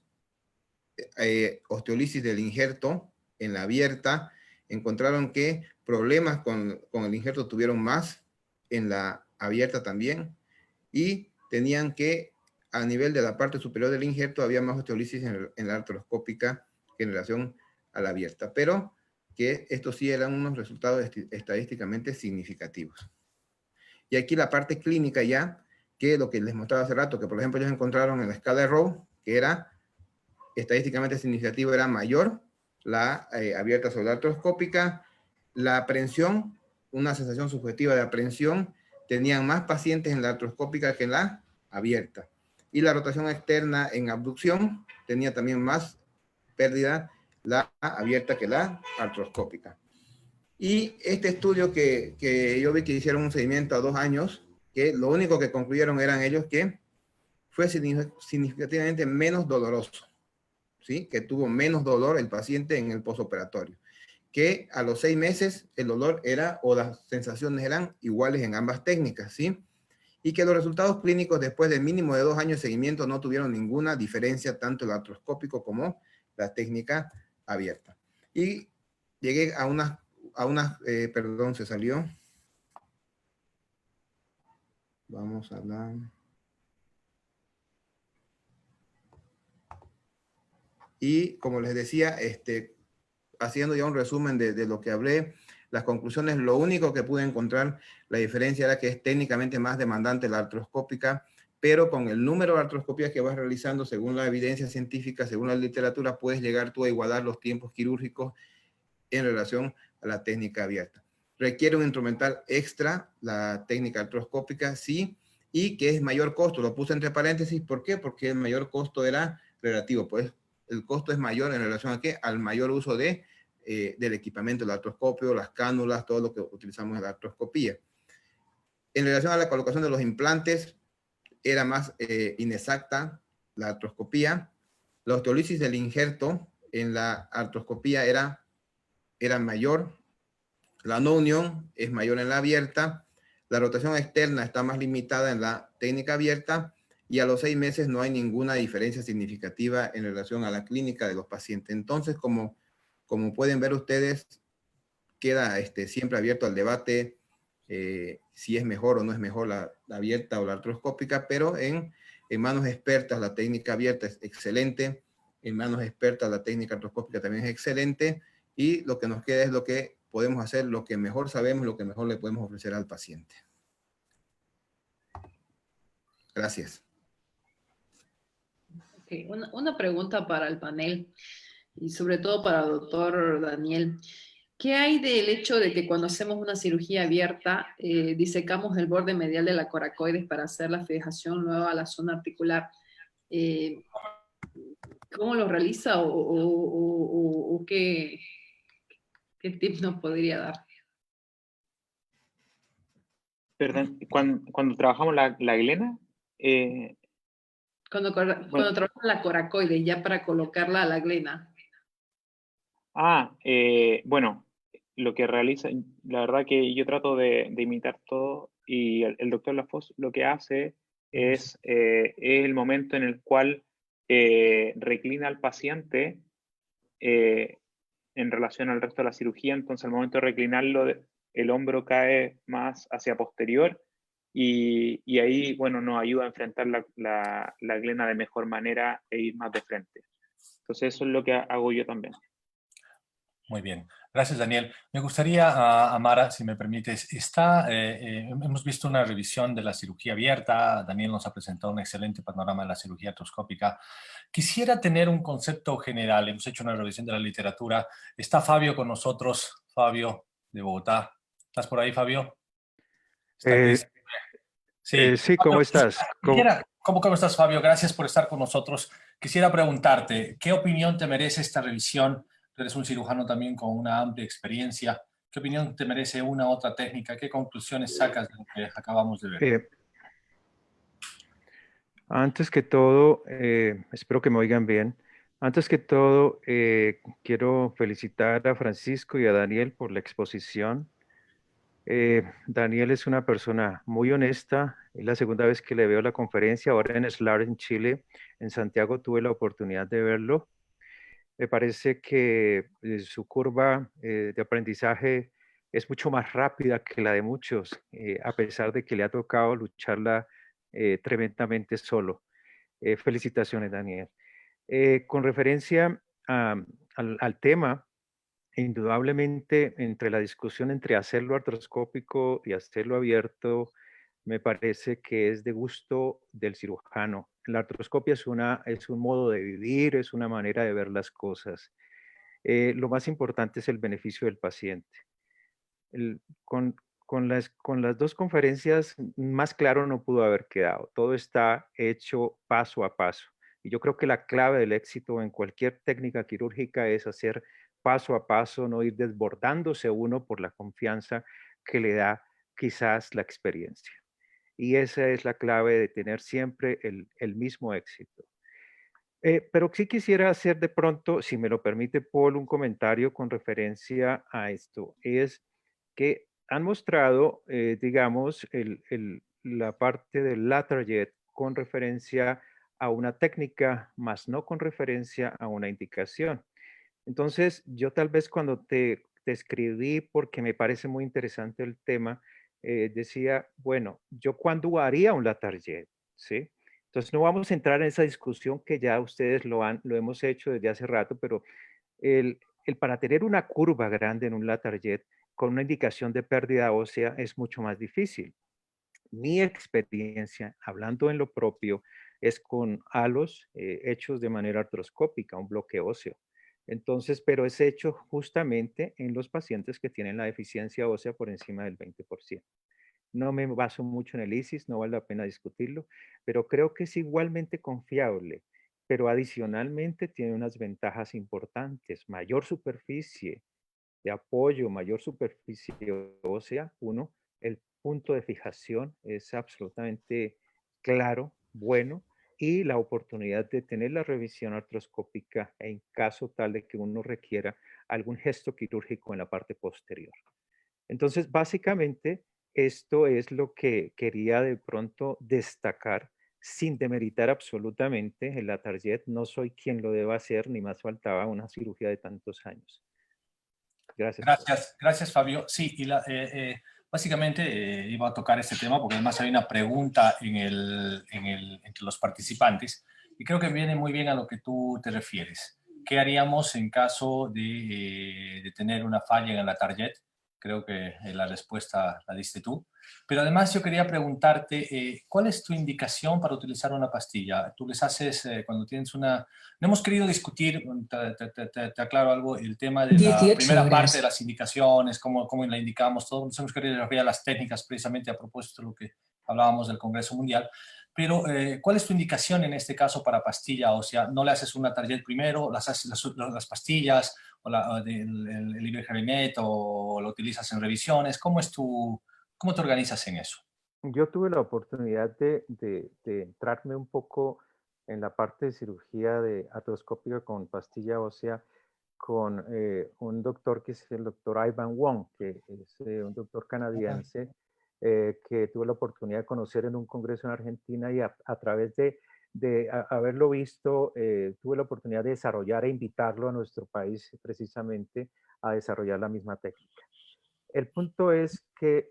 S7: osteolisis del injerto en la abierta. Encontraron que problemas con el injerto tuvieron más en la abierta también, y tenían que a nivel de la parte superior del injerto había más osteolisis en la artroscópica que en relación a la abierta, pero que estos sí eran unos resultados estadísticamente significativos. Y aquí la parte clínica ya, que lo que les mostraba hace rato, que por ejemplo ellos encontraron en la escala de Rowe, que era estadísticamente significativo, era mayor la abierta sobre la artroscópica. La aprehensión, una sensación subjetiva de aprehensión, tenían más pacientes en la artroscópica que en la abierta. Y la rotación externa en abducción tenía también más pérdida la abierta que la artroscópica. Y este estudio que yo vi que hicieron un seguimiento a 2 años, que lo único que concluyeron eran ellos que fue significativamente menos doloroso, ¿sí? Que tuvo menos dolor el paciente en el postoperatorio, que a los 6 meses el dolor era, o las sensaciones eran iguales en ambas técnicas, ¿sí? Y que los resultados clínicos después de mínimo de 2 años de seguimiento no tuvieron ninguna diferencia, tanto el artroscópico como la técnica abierta. Y llegué a unas, perdón, se salió. Vamos a hablar. Y como les decía, haciendo ya un resumen de lo que hablé, las conclusiones, lo único que pude encontrar, la diferencia era que es técnicamente más demandante la artroscópica, pero con el número de artroscopías que vas realizando, según la evidencia científica, según la literatura, puedes llegar tú a igualar los tiempos quirúrgicos en relación a la técnica abierta. Requiere un instrumental extra, la técnica artroscópica, sí, y que es mayor costo. Lo puse entre paréntesis, ¿por qué? Porque el mayor costo era relativo, pues el costo es mayor en relación a ¿qué? Al mayor uso del equipamiento, el artroscopio, las cánulas, todo lo que utilizamos en la artroscopía. En relación a la colocación de los implantes, era más inexacta la artroscopía. La osteolisis del injerto en la artroscopía era mayor. La no unión es mayor en la abierta. La rotación externa está más limitada en la técnica abierta, y a los 6 meses no hay ninguna diferencia significativa en relación a la clínica de los pacientes. Entonces, como pueden ver ustedes, queda siempre abierto al debate si es mejor o no es mejor la abierta o la artroscópica, pero en manos expertas la técnica abierta es excelente, en manos expertas la técnica artroscópica también es excelente, y lo que nos queda es lo que podemos hacer, lo que mejor sabemos, lo que mejor le podemos ofrecer al paciente. Gracias.
S1: Okay. Una pregunta para el panel y sobre todo para el doctor Daniel. ¿Qué hay del hecho de que cuando hacemos una cirugía abierta disecamos el borde medial de la coracoides para hacer la fijación nueva a la zona articular? ¿Cómo lo realiza o qué tip nos podría dar?
S6: Perdón, cuando trabajamos la glena,
S1: Cuando trabajamos la coracoide, ya para colocarla a la glena.
S6: Bueno, lo que realiza, la verdad que yo trato de imitar todo, y el doctor Lafosse lo que hace es el momento en el cual reclina al paciente en relación al resto de la cirugía. Entonces al momento de reclinarlo, el hombro cae más hacia posterior, y ahí, bueno, nos ayuda a enfrentar la glena de mejor manera e ir más de frente. Entonces eso es lo que hago yo también.
S5: Muy bien. Gracias, Daniel. Me gustaría, Amara, si me permites, hemos visto una revisión de la cirugía abierta. Daniel nos ha presentado un excelente panorama de la cirugía artroscópica. Quisiera tener un concepto general. Hemos hecho una revisión de la literatura. Está Fabio con nosotros. Fabio, de Bogotá. ¿Estás por ahí, Fabio?
S8: Sí, ¿cómo estás?
S5: ¿Cómo estás, Fabio? Gracias por estar con nosotros. Quisiera preguntarte, ¿qué opinión te merece esta revisión? Tú eres un cirujano también con una amplia experiencia. ¿Qué opinión te merece una u otra técnica? ¿Qué conclusiones sacas de lo que acabamos de ver?
S8: Antes que todo, espero que me oigan bien. Antes que todo, quiero felicitar a Francisco y a Daniel por la exposición. Daniel es una persona muy honesta. Es la segunda vez que le veo la conferencia, ahora en SLAR en Chile. En Santiago tuve la oportunidad de verlo. Me parece que su curva de aprendizaje es mucho más rápida que la de muchos, a pesar de que le ha tocado lucharla tremendamente solo. Felicitaciones, Daniel. Con referencia al tema, indudablemente entre la discusión entre hacerlo artroscópico y hacerlo abierto, me parece que es de gusto del cirujano. La artroscopia es un modo de vivir, es una manera de ver las cosas. Lo más importante es el beneficio del paciente. El- con, con las dos conferencias, más claro no pudo haber quedado. Todo está hecho paso a paso. Y yo creo que la clave del éxito en cualquier técnica quirúrgica es hacer paso a paso, no ir desbordándose uno por la confianza que le da quizás la experiencia. Y esa es la clave de tener siempre el mismo éxito. Pero sí quisiera hacer de pronto, si me lo permite, Paul, un comentario con referencia a esto. Es que han mostrado, digamos, la parte del lateral jet con referencia a una técnica, más no con referencia a una indicación. Entonces, yo tal vez cuando te escribí, porque me parece muy interesante el tema, decía, bueno, ¿yo cuándo haría un lateral jet? ¿Sí? Entonces, no vamos a entrar en esa discusión que ya ustedes lo hemos hecho desde hace rato, pero el para tener una curva grande en un lateral jet con una indicación de pérdida ósea es mucho más difícil. Mi experiencia, hablando en lo propio, es con halos hechos de manera artroscópica, un bloque óseo. Entonces, pero es hecho justamente en los pacientes que tienen la deficiencia ósea por encima del 20%. No me baso mucho en el ISIS, no vale la pena discutirlo, pero creo que es igualmente confiable, pero adicionalmente tiene unas ventajas importantes, mayor superficie de apoyo, mayor superficie ósea. Uno, el punto de fijación es absolutamente claro, bueno, y la oportunidad de tener la revisión artroscópica en caso tal de que uno requiera algún gesto quirúrgico en la parte posterior. Entonces, básicamente, esto es lo que quería de pronto destacar sin demeritar absolutamente el lateral jet. No soy quien lo deba hacer, ni más faltaba una cirugía de tantos años. Gracias.
S5: Gracias, gracias Fabio. Sí, y básicamente iba a tocar este tema porque además hay una pregunta entre los participantes y creo que viene muy bien a lo que tú te refieres. ¿Qué haríamos en caso de tener una falla en la target? Creo que la respuesta la diste tú. Pero además yo quería preguntarte, ¿cuál es tu indicación para utilizar una pastilla? Tú les haces cuando tienes una... No hemos querido discutir, te aclaro algo, el tema de la primera parte de las indicaciones, cómo la indicamos, todos nos hemos querido ver las técnicas precisamente a propósito de lo que hablábamos del Congreso Mundial. Pero, ¿cuál es tu indicación en este caso para pastilla? O sea, ¿no le haces una target primero, haces las pastillas, o el Iberjerimet, o lo utilizas en revisiones? ¿Cómo te organizas en eso?
S8: Yo tuve la oportunidad de entrarme un poco en la parte de cirugía de artroscópica con pastilla ósea con un doctor que es el doctor Ivan Wong, que es un doctor canadiense que tuve la oportunidad de conocer en un congreso en Argentina y a través de haberlo visto, tuve la oportunidad de desarrollar e invitarlo a nuestro país precisamente a desarrollar la misma técnica. El punto es que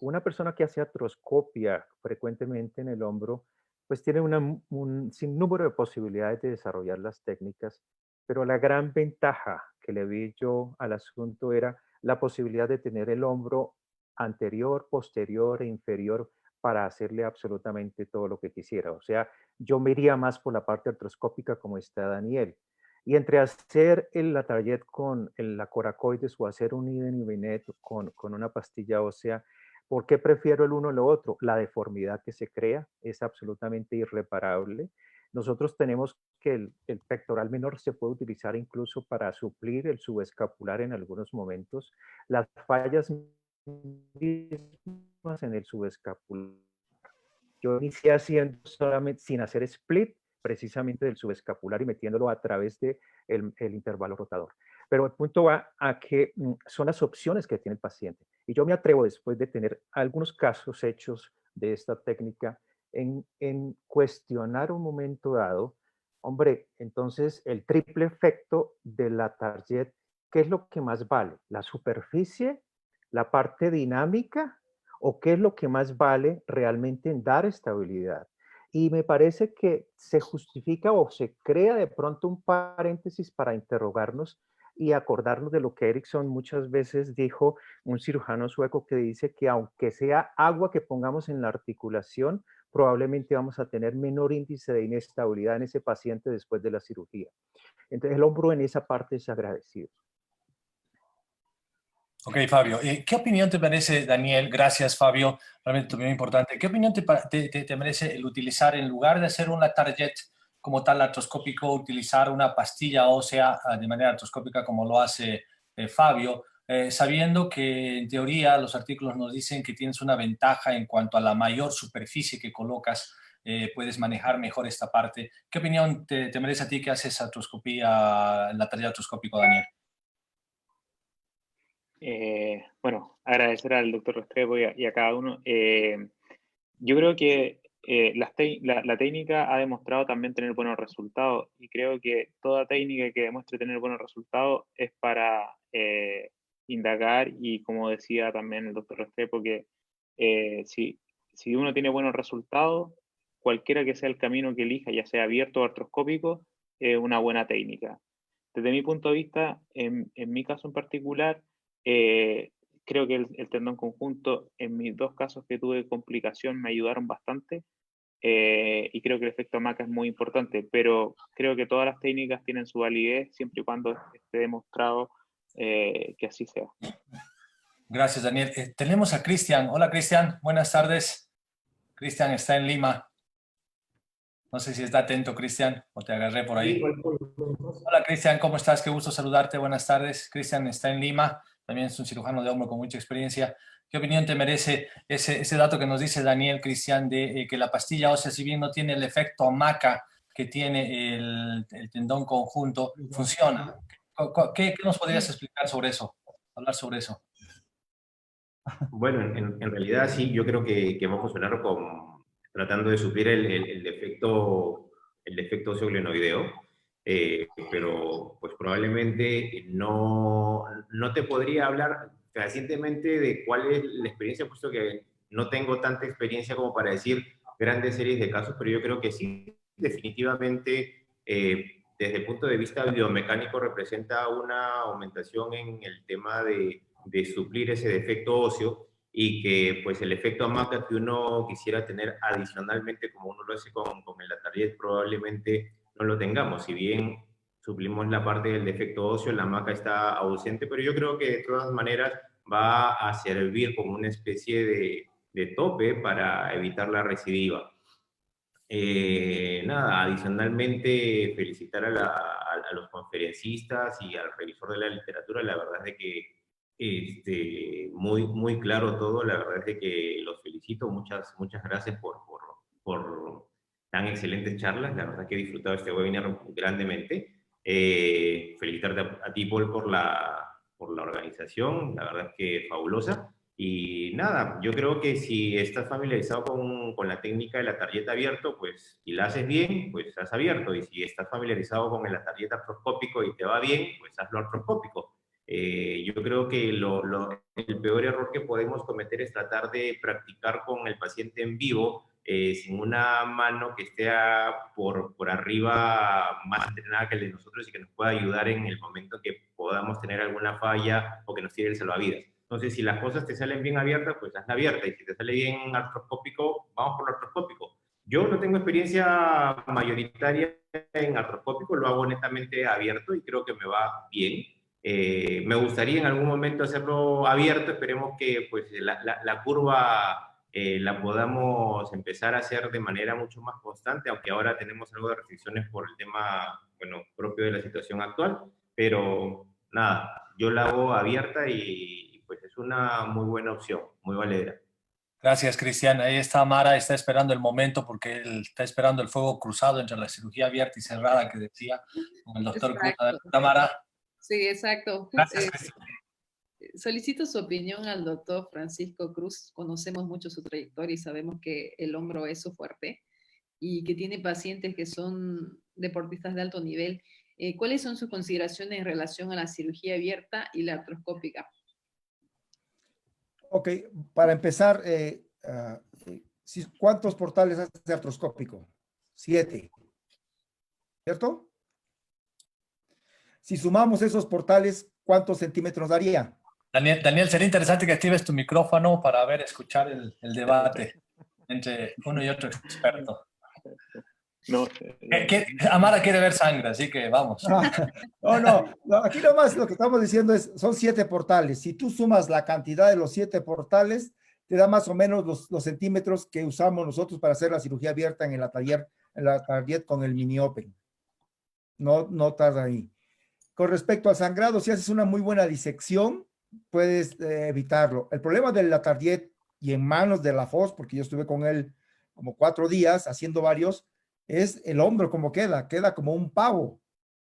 S8: una persona que hace artroscopia frecuentemente en el hombro, pues tiene un sinnúmero de posibilidades de desarrollar las técnicas, pero la gran ventaja que le vi yo al asunto era la posibilidad de tener el hombro anterior, posterior e inferior para hacerle absolutamente todo lo que quisiera. O sea, yo me iría más por la parte artroscópica como está Daniel. Y entre hacer la target con la coracoides o hacer un Iberjerimet con una pastilla ósea, ¿por qué prefiero el uno o lo otro? La deformidad que se crea es absolutamente irreparable. Nosotros tenemos que el pectoral menor se puede utilizar incluso para suplir el subescapular en algunos momentos. Las fallas mismas en el subescapular. Yo inicié haciendo solamente sin hacer split, precisamente del subescapular y metiéndolo a través de el intervalo rotador. Pero el punto va a que son las opciones que tiene el paciente. Y yo me atrevo, después de tener algunos casos hechos de esta técnica, en cuestionar un momento dado, hombre, entonces el triple efecto de la target, ¿qué es lo que más vale? ¿La superficie? ¿La parte dinámica? ¿O qué es lo que más vale realmente en dar estabilidad? Y me parece que se justifica o se crea de pronto un paréntesis para interrogarnos y acordarnos de lo que Erickson muchas veces dijo, un cirujano sueco, que dice que aunque sea agua que pongamos en la articulación, probablemente vamos a tener menor índice de inestabilidad en ese paciente después de la cirugía. Entonces el hombro en esa parte es agradecido.
S5: Ok, Fabio. ¿Qué opinión te merece, Daniel? Gracias, Fabio. Realmente muy importante. ¿Qué opinión te merece el utilizar, en lugar de hacer una target como tal artroscópico, utilizar una pastilla ósea de manera artroscópica como lo hace Fabio, sabiendo que en teoría los artículos nos dicen que tienes una ventaja en cuanto a la mayor superficie que colocas, puedes manejar mejor esta parte? ¿Qué opinión te merece a ti que haces artroscopía, la target artroscópico, Daniel?
S6: Bueno, agradecer al doctor Restrepo y a cada uno. Yo creo que la técnica ha demostrado también tener buenos resultados, y creo que toda técnica que demuestre tener buenos resultados es para indagar, y como decía también el doctor Restrepo, que si uno tiene buenos resultados, cualquiera que sea el camino que elija, ya sea abierto o artroscópico, es una buena técnica. Desde mi punto de vista, en mi caso en particular, creo que el tendón conjunto, en mis dos casos que tuve complicación, me ayudaron bastante, y creo que el efecto hamaca es muy importante, pero creo que todas las técnicas tienen su validez siempre y cuando esté demostrado que así sea.
S5: Gracias, Daniel. Tenemos a Cristian. Hola, Cristian. Buenas tardes. Cristian está en Lima. No sé si está atento, Cristian, o te agarré por ahí. Hola, Cristian, ¿cómo estás? Qué gusto saludarte. Buenas tardes. Cristian está en Lima. También es un cirujano de hombro con mucha experiencia. ¿Qué opinión te merece ese dato que nos dice Daniel, Cristian, de que la pastilla ósea, si bien no tiene el efecto hamaca que tiene el tendón conjunto, funciona? ¿Qué nos podrías explicar sobre eso? Hablar sobre eso.
S9: Bueno, en realidad sí, yo creo que va a funcionar tratando de suplir el defecto óseo-glenoideo, pero pues probablemente no te podría hablar fehacientemente de cuál es la experiencia, puesto que no tengo tanta experiencia como para decir grandes series de casos, pero yo creo que sí, definitivamente, desde el punto de vista biomecánico, representa una aumentación en el tema de suplir ese defecto óseo, y que pues el efecto hamaca que uno quisiera tener adicionalmente, como uno lo hace con el Atariet, probablemente no lo tengamos. Si bien suplimos la parte del defecto óseo, la hamaca está ausente, pero yo creo que de todas maneras va a servir como una especie de tope para evitar la recidiva. Nada, adicionalmente felicitar a los conferencistas y al revisor de la literatura. La verdad es de que muy claro todo. La verdad es de que los felicito. Muchas gracias por tan excelentes charlas. La verdad es que he disfrutado este webinar grandemente. Felicitarte a ti, Paul, por la organización. La verdad es que fabulosa. Y nada, yo creo que si estás familiarizado con la técnica de la tarjeta abierto, pues si la haces bien, pues estás abierto. Y si estás familiarizado con la tarjeta artroscópico y te va bien, pues hazlo artroscópico. Yo creo que el peor error que podemos cometer es tratar de practicar con el paciente en vivo, sin una mano que esté por arriba más entrenada que el de nosotros y que nos pueda ayudar en el momento que podamos tener alguna falla o que nos tire el salvavidas. Entonces, si las cosas te salen bien abiertas, pues hazla abierta. Y si te sale bien artroscópico, vamos por lo artroscópico. Yo no tengo experiencia mayoritaria en artroscópico, lo hago netamente abierto y creo que me va bien. Me gustaría en algún momento hacerlo abierto. Esperemos que pues, la curva la podamos empezar a hacer de manera mucho más constante, aunque ahora tenemos algo de restricciones por el tema, bueno, propio de la situación actual. Pero nada, yo la hago abierta y pues es una muy buena opción, muy valedera.
S5: Gracias, Cristian. Ahí está Mara, está esperando el momento porque él está esperando el fuego cruzado entre la cirugía abierta y cerrada que decía con el doctor Cruz.
S1: Exacto.
S5: Mara.
S1: Sí, exacto.
S5: Gracias, Cristian.
S1: Solicito su opinión al doctor Francisco Cruz. Conocemos mucho su trayectoria y sabemos que el hombro es su fuerte y que tiene pacientes que son deportistas de alto nivel. ¿Cuáles son sus consideraciones en relación a la cirugía abierta y la artroscópica?
S2: Ok, para empezar, ¿cuántos portales hace artroscópico? 7, ¿cierto? Si sumamos esos portales, ¿cuántos centímetros daría?
S5: Daniel, sería interesante que actives tu micrófono para escuchar el debate entre uno y otro experto.
S6: No,
S5: Amara quiere ver sangre, así que vamos.
S2: No, aquí nomás lo que estamos diciendo son 7 portales. Si tú sumas la cantidad de los 7 portales, te da más o menos los centímetros que usamos nosotros para hacer la cirugía abierta en la Target con el mini open. No tarda ahí. Con respecto al sangrado, si haces una muy buena disección, puedes evitarlo. El problema de la Target y en manos de la FOS, porque yo estuve con él como 4 días haciendo varios, es el hombro como queda como un pavo,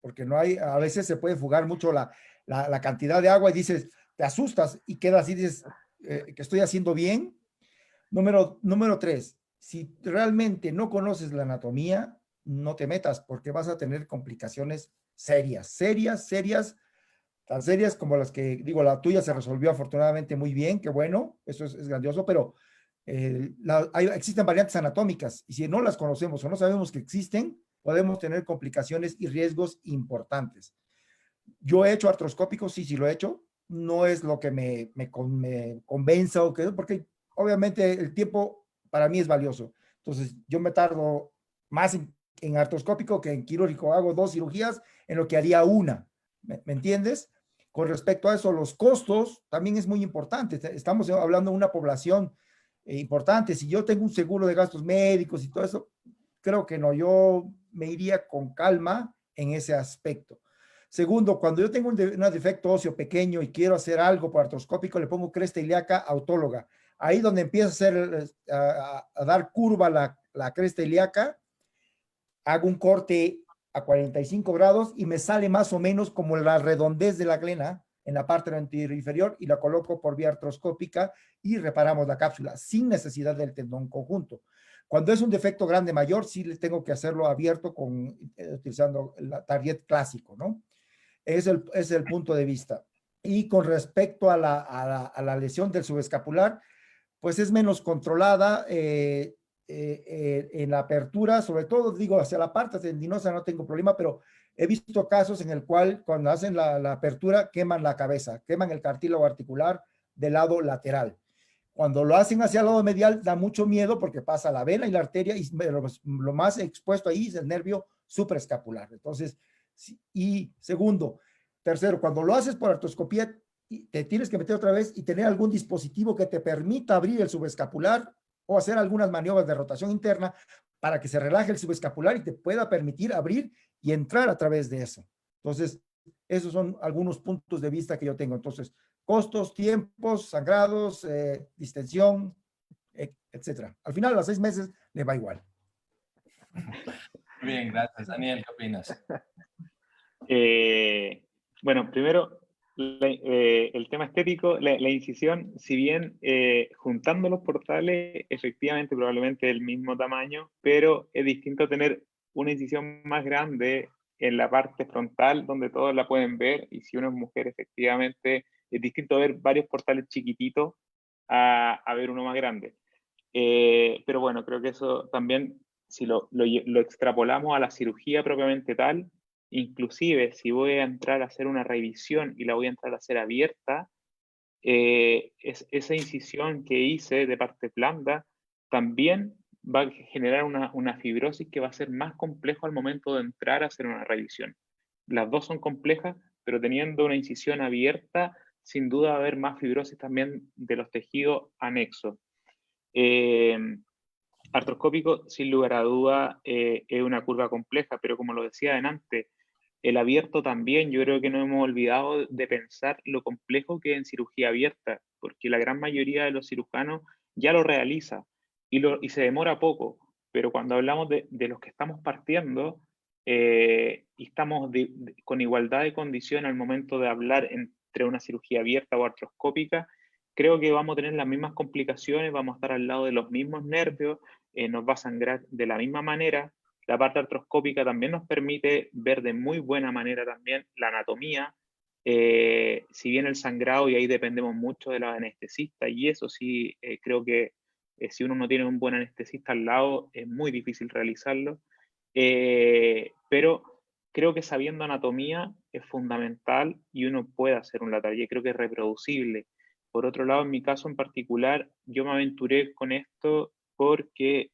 S2: porque no hay, a veces se puede fugar mucho la cantidad de agua y dices, te asustas y queda así, dices, que estoy haciendo bien. Número 3, si realmente no conoces la anatomía, no te metas porque vas a tener complicaciones serias, tan serias como las que, digo, la tuya se resolvió afortunadamente muy bien, qué bueno, eso es grandioso, pero existen variantes anatómicas y si no las conocemos o no sabemos que existen, podemos tener complicaciones y riesgos importantes. Yo he hecho artroscópicos, sí lo he hecho, no es lo que me convenza o que, porque obviamente el tiempo para mí es valioso. Entonces yo me tardo más en artroscópico que en quirúrgico. Hago 2 cirugías en lo que haría una. ¿Me entiendes? Con respecto a eso, los costos también es muy importante. Estamos hablando de una población importante. Si yo tengo un seguro de gastos médicos y todo eso, creo que no, yo me iría con calma en ese aspecto. Segundo, cuando yo tengo un defecto óseo pequeño y quiero hacer algo por artroscópico, le pongo cresta ilíaca autóloga. Ahí donde empieza a dar curva la cresta ilíaca, hago un corte a 45 grados y me sale más o menos como la redondez de la glena en la parte anterior inferior y la coloco por vía artroscópica y reparamos la cápsula sin necesidad del tendón conjunto. Cuando es un defecto grande mayor, sí le tengo que hacerlo abierto utilizando el Target clásico, ¿no? Es el punto de vista. Y con respecto a la lesión del subescapular, pues es menos controlada en la apertura, sobre todo, digo, hacia la parte tendinosa no tengo problema, pero he visto casos en el cual cuando hacen la apertura queman la cabeza, queman el cartílago articular del lado lateral. Cuando lo hacen hacia el lado medial da mucho miedo porque pasa la vena y la arteria y lo más expuesto ahí es el nervio supraescapular. Entonces, y tercero, cuando lo haces por artroscopía, te tienes que meter otra vez y tener algún dispositivo que te permita abrir el subescapular o hacer algunas maniobras de rotación interna para que se relaje el subescapular y te pueda permitir abrir y entrar a través de eso. Entonces, esos son algunos puntos de vista que yo tengo. Entonces, costos, tiempos, sangrados, distensión, etcétera. Al final, a los 6 meses, le va igual.
S5: Muy bien, gracias. Daniel, ¿qué opinas?
S6: Bueno, primero, el tema estético, la incisión, si bien juntando los portales, efectivamente probablemente el mismo tamaño, pero es distinto tener una incisión más grande en la parte frontal donde todos la pueden ver, y si uno es mujer, efectivamente es distinto ver varios portales chiquititos a ver uno más grande. Pero bueno, creo que eso también, si lo extrapolamos a la cirugía propiamente tal, inclusive si voy a entrar a hacer una revisión y la voy a entrar a hacer abierta, esa incisión que hice de parte blanda también va a generar una fibrosis que va a ser más complejo al momento de entrar a hacer una revisión. Las dos son complejas, pero teniendo una incisión abierta, sin duda va a haber más fibrosis también de los tejidos anexos. Artroscópico, sin lugar a duda, es una curva compleja, pero como lo decía adelante, el abierto también, yo creo que no hemos olvidado de pensar lo complejo que es en cirugía abierta, porque la gran mayoría de los cirujanos ya lo realiza y se demora poco, pero cuando hablamos de los que estamos partiendo, y estamos con igualdad de condición al momento de hablar entre una cirugía abierta o artroscópica, creo que vamos a tener las mismas complicaciones, vamos a estar al lado de los mismos nervios, nos va a sangrar de la misma manera. La parte artroscópica también nos permite ver de muy buena manera también la anatomía, si bien el sangrado, y ahí dependemos mucho de los anestesistas, y eso sí, creo que si uno no tiene un buen anestesista al lado, es muy difícil realizarlo. Pero creo que sabiendo anatomía es fundamental y uno puede hacer un Latarier, creo que es reproducible. Por otro lado, en mi caso en particular, yo me aventuré con esto porque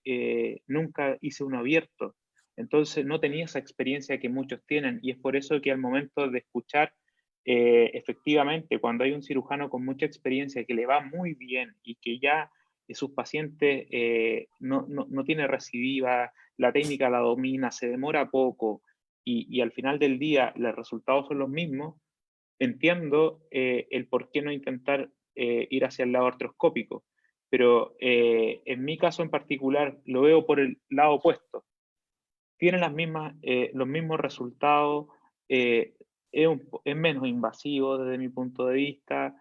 S6: nunca hice uno abierto. Entonces no tenía esa experiencia que muchos tienen, y es por eso que al momento de escuchar, efectivamente, cuando hay un cirujano con mucha experiencia que le va muy bien y que ya sus pacientes no tiene recidiva, la técnica la domina, se demora poco y al final del día los resultados son los mismos, entiendo el por qué no intentar ir hacia el lado artroscópico. Pero en mi caso en particular lo veo por el lado opuesto. Tienen los mismos resultados, es menos invasivo desde mi punto de vista.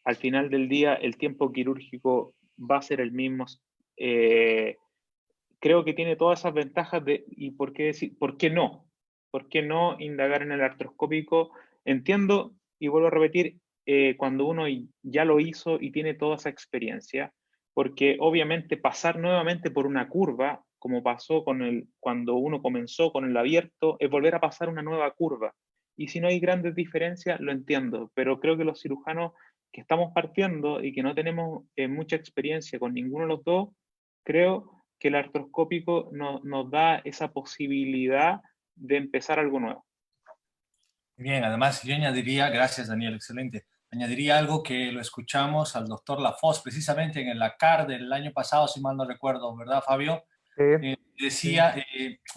S6: Al final del día el tiempo quirúrgico va a ser el mismo. Creo que tiene todas esas ventajas y por qué decir, ¿por qué no? ¿Por qué no indagar en el artroscópico? Entiendo, y vuelvo a repetir, cuando uno ya lo hizo y tiene toda esa experiencia, porque obviamente pasar nuevamente por una curva, como pasó cuando uno comenzó con el abierto, es volver a pasar una nueva curva. Y si no hay grandes diferencias, lo entiendo, pero creo que los cirujanos que estamos partiendo y que no tenemos mucha experiencia con ninguno de los dos, creo que el artroscópico nos da esa posibilidad de empezar algo nuevo.
S5: Bien, además yo añadiría, gracias Daniel, excelente, añadiría algo que lo escuchamos al doctor Lafosse precisamente en la CAR del año pasado, si mal no recuerdo, ¿verdad, Fabio? Decía,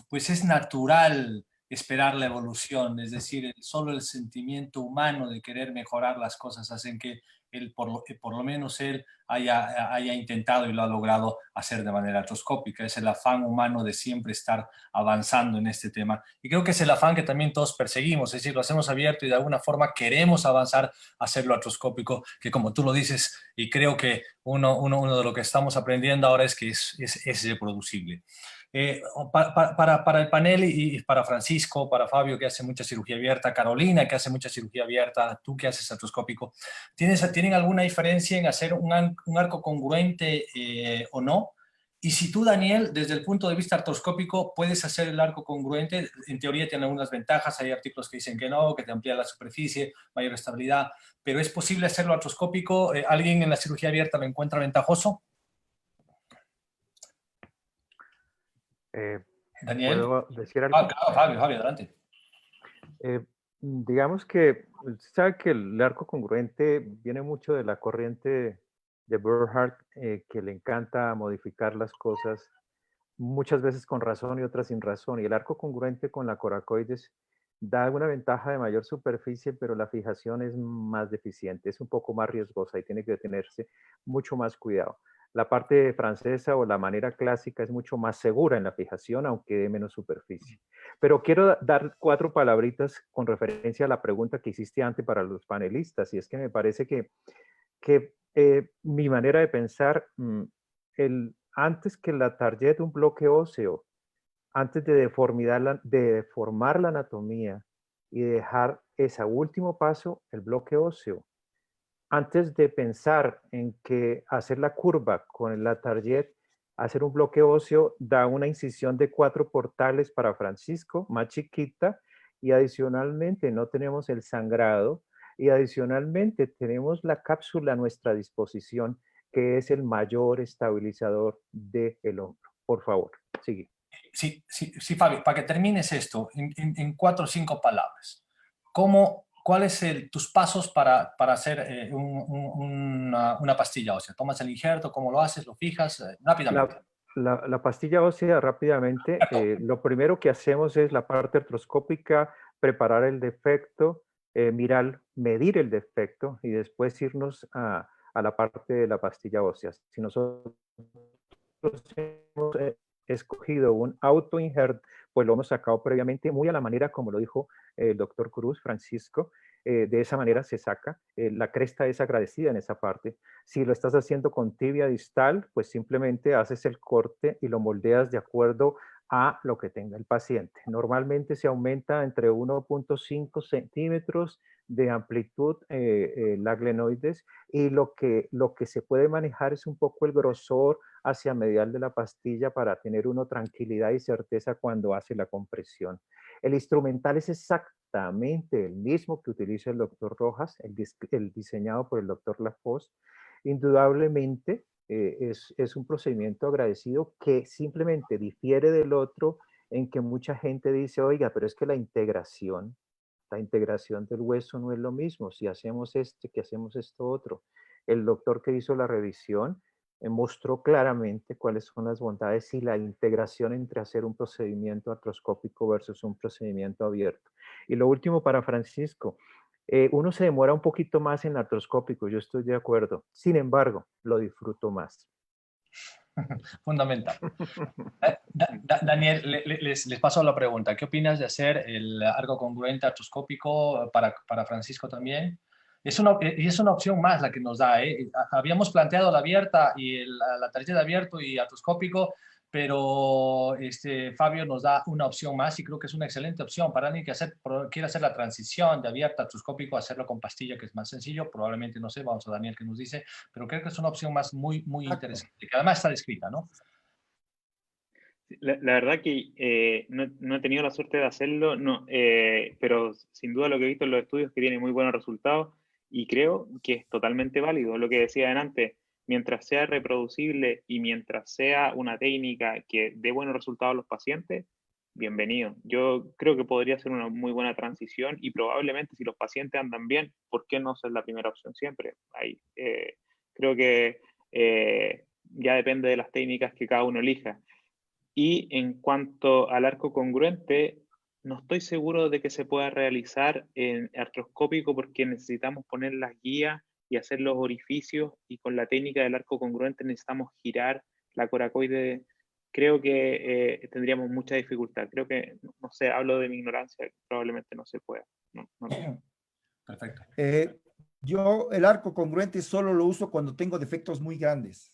S5: pues es natural esperar la evolución, es decir, solo el sentimiento humano de querer mejorar las cosas hacen que él, por lo menos él haya intentado y lo ha logrado hacer de manera artroscópica. Es el afán humano de siempre estar avanzando en este tema. Y creo que es el afán que también todos perseguimos, es decir, lo hacemos abierto y de alguna forma queremos avanzar a hacerlo artroscópico, que como tú lo dices, y creo que uno de lo que estamos aprendiendo ahora es que es reproducible. Para el panel y para Francisco, para Fabio, que hace mucha cirugía abierta, Carolina, que hace mucha cirugía abierta, tú que haces artroscópico, ¿tienen alguna diferencia en hacer un arco congruente o no? Y si tú, Daniel, desde el punto de vista artroscópico, puedes hacer el arco congruente, en teoría tiene algunas ventajas, hay artículos que dicen que no, que te amplía la superficie, mayor estabilidad, pero ¿es posible hacerlo artroscópico? ¿Alguien en la cirugía abierta lo encuentra ventajoso? Daniel.
S8: ¿Puedo decir algo?
S5: Claro, Fabio, adelante.
S8: Digamos que, sabe que el arco congruente viene mucho de la corriente de Bernhardt, que le encanta modificar las cosas, muchas veces con razón y otras sin razón. Y el arco congruente con la coracoides da una ventaja de mayor superficie, pero la fijación es más deficiente, es un poco más riesgosa y tiene que tenerse mucho más cuidado. La parte francesa o la manera clásica es mucho más segura en la fijación, aunque de menos superficie. Pero quiero dar 4 palabritas con referencia a la pregunta que hiciste antes para los panelistas, y es que me parece que mi manera de pensar, antes que la target de un bloque óseo, antes de deformar la anatomía y dejar ese último paso, el bloque óseo, antes de pensar en que hacer la curva con la target, hacer un bloque óseo, da una incisión de 4 portales para Francisco, más chiquita, y adicionalmente no tenemos el sangrado, y adicionalmente tenemos la cápsula a nuestra disposición, que es el mayor estabilizador del hombro. Por favor, sigue.
S5: Sí, Fabio, para que termines esto, en 4 o 5 palabras, ¿cuáles tus pasos para hacer una pastilla ósea? ¿Tomas el injerto? ¿Cómo lo haces? ¿Lo fijas? Rápidamente.
S8: La pastilla ósea, rápidamente, lo primero que hacemos es la parte artroscópica, preparar el defecto, medir el defecto y después irnos a a la parte de la pastilla ósea. Si nosotros hemos escogido un auto-insert, pues lo hemos sacado previamente, muy a la manera como lo dijo el doctor Cruz, Francisco. De esa manera se saca, la cresta es agradecida en esa parte. Si lo estás haciendo con tibia distal, pues simplemente haces el corte y lo moldeas de acuerdo a lo que tenga el paciente. Normalmente se aumenta entre 1.5 centímetros de amplitud la glenoides, y lo que se puede manejar es un poco el grosor hacia medial de la pastilla para tener uno tranquilidad y certeza cuando hace la compresión. El instrumental es exactamente el mismo que utiliza el doctor Rojas, el diseñado por el doctor Lafosse. Indudablemente es un procedimiento agradecido que simplemente difiere del otro en que mucha gente dice, oiga, pero es que la integración del hueso no es lo mismo, si hacemos que hacemos esto otro. El doctor que hizo la revisión mostró claramente cuáles son las bondades y la integración entre hacer un procedimiento artroscópico versus un procedimiento abierto. Y lo último para Francisco, uno se demora un poquito más en artroscópico, yo estoy de acuerdo. Sin embargo, lo disfruto más.
S5: Fundamental. Daniel, les paso la pregunta. ¿Qué opinas de hacer el arco congruente artroscópico para Francisco también? Es una opción más la que nos da. Habíamos planteado la abierta y la tarjeta de abierto y artroscópico, pero Fabio nos da una opción más y creo que es una excelente opción para alguien que quiere hacer la transición de abierta a artroscópico, hacerlo con pastilla, que es más sencillo. Probablemente, no sé, vamos a Daniel que nos dice, pero creo que es una opción más muy interesante, que además está descrita, ¿no?
S6: La verdad que no he tenido la suerte de hacerlo, no, pero sin duda lo que he visto en los estudios es que tiene muy buenos resultados y creo que es totalmente válido. Lo que decía antes, mientras sea reproducible y mientras sea una técnica que dé buenos resultados a los pacientes, bienvenido. Yo creo que podría ser una muy buena transición y probablemente si los pacientes andan bien, ¿por qué no ser la primera opción siempre? Ahí, creo que ya depende de las técnicas que cada uno elija. Y en cuanto al arco congruente, no estoy seguro de que se pueda realizar en artroscópico porque necesitamos poner las guías y hacer los orificios, y con la técnica del arco congruente necesitamos girar la coracoide. Creo que tendríamos mucha dificultad. Creo que, no sé, hablo de mi ignorancia, probablemente no se pueda. No.
S5: Perfecto.
S2: Yo el arco congruente solo lo uso cuando tengo defectos muy grandes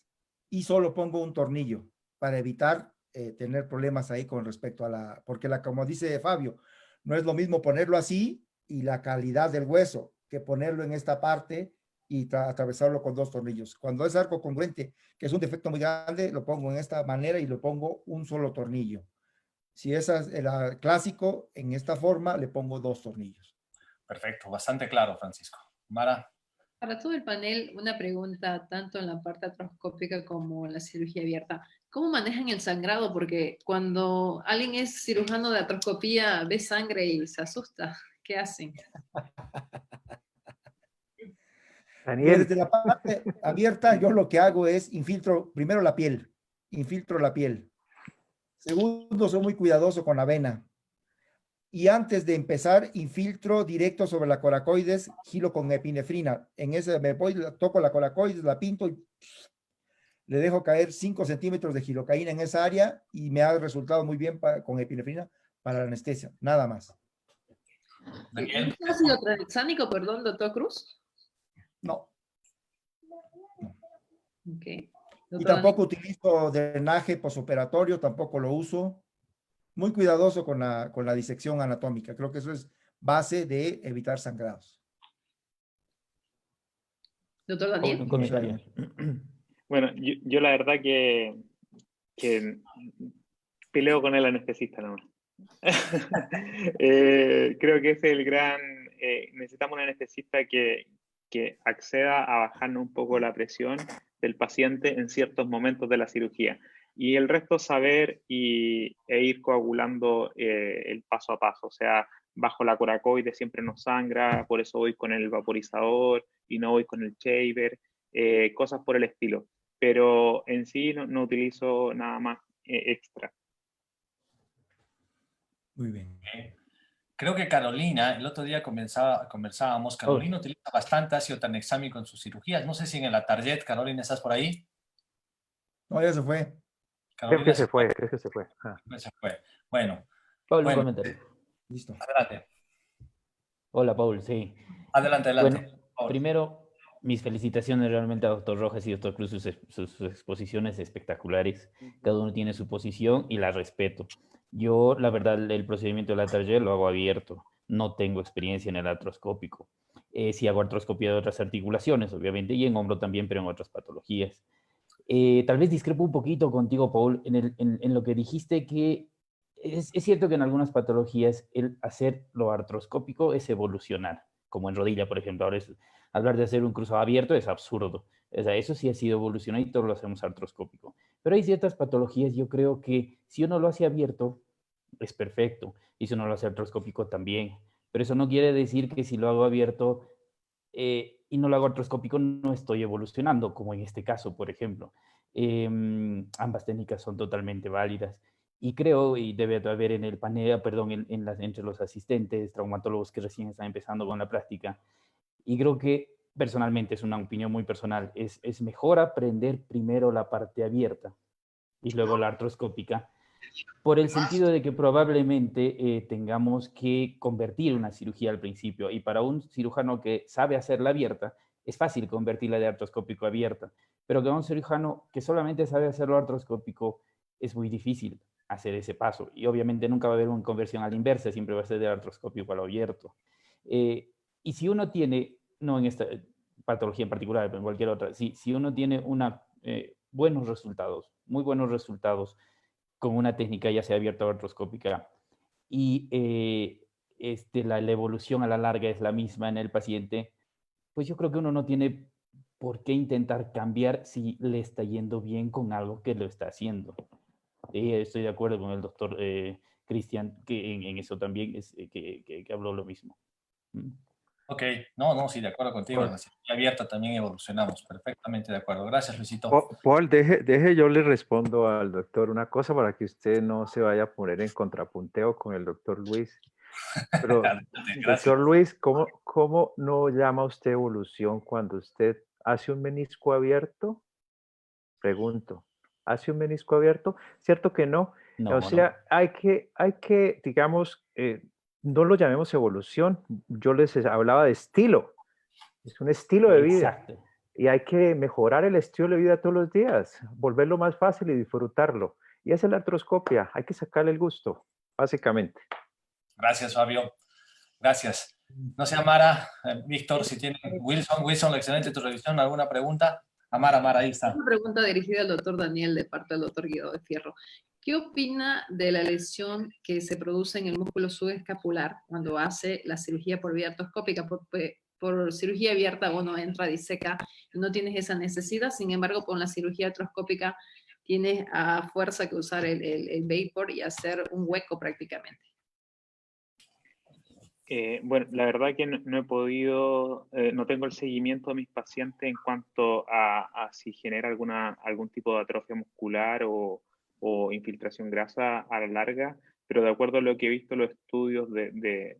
S2: y solo pongo un tornillo para evitar tener problemas ahí con respecto a porque como dice Fabio, no es lo mismo ponerlo así y la calidad del hueso que ponerlo en esta parte y atravesarlo con dos tornillos. Cuando es arco congruente, que es un defecto muy grande, lo pongo en esta manera y lo pongo un solo tornillo. Si es el clásico, en esta forma le pongo dos tornillos.
S5: Perfecto, bastante claro, Francisco. Mara.
S1: Para todo el panel, una pregunta tanto en la parte artroscópica como en la cirugía abierta. ¿Cómo manejan el sangrado? Porque cuando alguien es cirujano de artroscopía, ve sangre y se asusta. ¿Qué hacen?
S8: Daniel.
S2: Desde la parte abierta, yo lo que hago es infiltro primero la piel. Infiltro la piel. Segundo, soy muy cuidadoso con la vena. Y antes de empezar, infiltro directo sobre la coracoides, giro con epinefrina. En ese me voy, toco la coracoides, la pinto y le dejo caer 5 centímetros de gilocaína en esa área y me ha resultado muy bien con epinefrina para la anestesia, nada más.
S5: Daniel.
S1: ¿No ha sido tranexánico, perdón, doctor Cruz?
S2: No.
S1: Okay.
S2: Y tampoco utilizo drenaje posoperatorio, tampoco lo uso. Muy cuidadoso con la disección anatómica. Creo que eso es base de evitar sangrados.
S1: Doctor Daniel.
S6: Bueno, yo la verdad que peleo con el anestesista nomás. Creo que es el gran... necesitamos un anestesista que acceda a bajarnos un poco la presión del paciente en ciertos momentos de la cirugía. Y el resto saber e ir coagulando el paso a paso. O sea, bajo la coracoide siempre nos sangra, por eso voy con el vaporizador y no voy con el shaver, cosas por el estilo. Pero en sí no utilizo nada más extra.
S2: Muy bien.
S5: Creo que Carolina, el otro día conversábamos, Carolina utiliza bastante ácido tranexámico en sus cirugías. No sé si en el Atarjet, Carolina, ¿estás por ahí?
S2: No, ya se fue.
S8: Creo que se fue, creo que se fue.
S5: Se fue. Bueno.
S10: Paul, un
S5: Bueno,
S10: comentario.
S2: Listo.
S5: adelante.
S10: Hola, Paul, sí.
S5: Adelante.
S10: Bueno,
S5: Por favor.
S10: primero, mis felicitaciones realmente a doctor Rojas y doctor Cruz, sus exposiciones espectaculares. Cada uno tiene su posición y la respeto. Yo, la verdad, el procedimiento del Atarjet lo hago abierto. No tengo experiencia en el artroscópico. Sí hago artroscopía de otras articulaciones, obviamente, y en hombro también, pero en otras patologías. Tal vez discrepo un poquito contigo, Paul, en lo que dijiste que es cierto que en algunas patologías el hacer lo artroscópico es evolucionar, como en rodilla, por ejemplo. Ahora hablar de hacer un cruzado abierto es absurdo. O sea, eso sí ha sido evolucionar y todo lo hacemos artroscópico. Pero hay ciertas patologías, yo creo que si uno lo hace abierto, es perfecto. Y si uno lo hace artroscópico también. Pero eso no quiere decir que si lo hago abierto y no lo hago artroscópico, no estoy evolucionando, como en este caso, por ejemplo. Ambas técnicas son totalmente válidas. Y creo, y debe haber en el panel, perdón, entre los asistentes, traumatólogos que recién están empezando con la práctica, y creo que personalmente, es una opinión muy personal, es mejor aprender primero la parte abierta y luego la artroscópica, por el sentido de que probablemente tengamos que convertir una cirugía al principio, y para un cirujano que sabe hacerla abierta, es fácil convertirla de artroscópico a abierta, pero que un cirujano que solamente sabe hacerlo artroscópico es muy difícil hacer ese paso, y obviamente nunca va a haber una conversión a la inversa, siempre va a ser de artroscópico a lo abierto. Y si uno tiene, no en esta patología en particular, pero en cualquier otra, si uno tiene buenos resultados, muy buenos resultados, con una técnica ya sea abierta o artroscópica, y la evolución a la larga es la misma en el paciente, pues yo creo que uno no tiene por qué intentar cambiar si le está yendo bien con algo que lo está haciendo. Estoy de acuerdo con el doctor Cristian, que en eso también que habló lo mismo.
S5: Ok, no, sí, de acuerdo contigo. En la cirugía abierta también evolucionamos. Perfectamente de acuerdo. Gracias, Luisito.
S8: Paul, deje, yo le respondo al doctor una cosa para que usted no se vaya a poner en contrapunteo con el doctor Luis. Pero, doctor Luis, ¿cómo no llama usted evolución cuando usted hace un menisco abierto? Pregunto, ¿hace un menisco abierto? ¿Cierto que no?
S10: No,
S8: o sea, no. hay que, digamos, no lo llamemos evolución. Yo les hablaba de estilo. Es un estilo de vida.
S10: Exacto.
S8: Y hay que mejorar el estilo de vida todos los días, volverlo más fácil y disfrutarlo. Y esa es la artroscopia, hay que sacarle el gusto, básicamente.
S5: Gracias, Fabio. Gracias. No sé, Amara, Víctor, si tienen... Wilson, excelente tu revisión. ¿Alguna pregunta? Amara, ahí está.
S1: Una pregunta dirigida al doctor Daniel de parte del doctor Guido de Fierro. ¿Qué opina de la lesión que se produce en el músculo subescapular cuando hace la cirugía por vía artroscópica? Por cirugía abierta uno entra, diseca, y no tienes esa necesidad. Sin embargo, con la cirugía artroscópica tienes a fuerza que usar el vapor y hacer un hueco prácticamente.
S6: Bueno, la verdad que no he podido, no tengo el seguimiento de mis pacientes en cuanto a si genera algún tipo de atrofia muscular o infiltración grasa a la larga, pero de acuerdo a lo que he visto los estudios de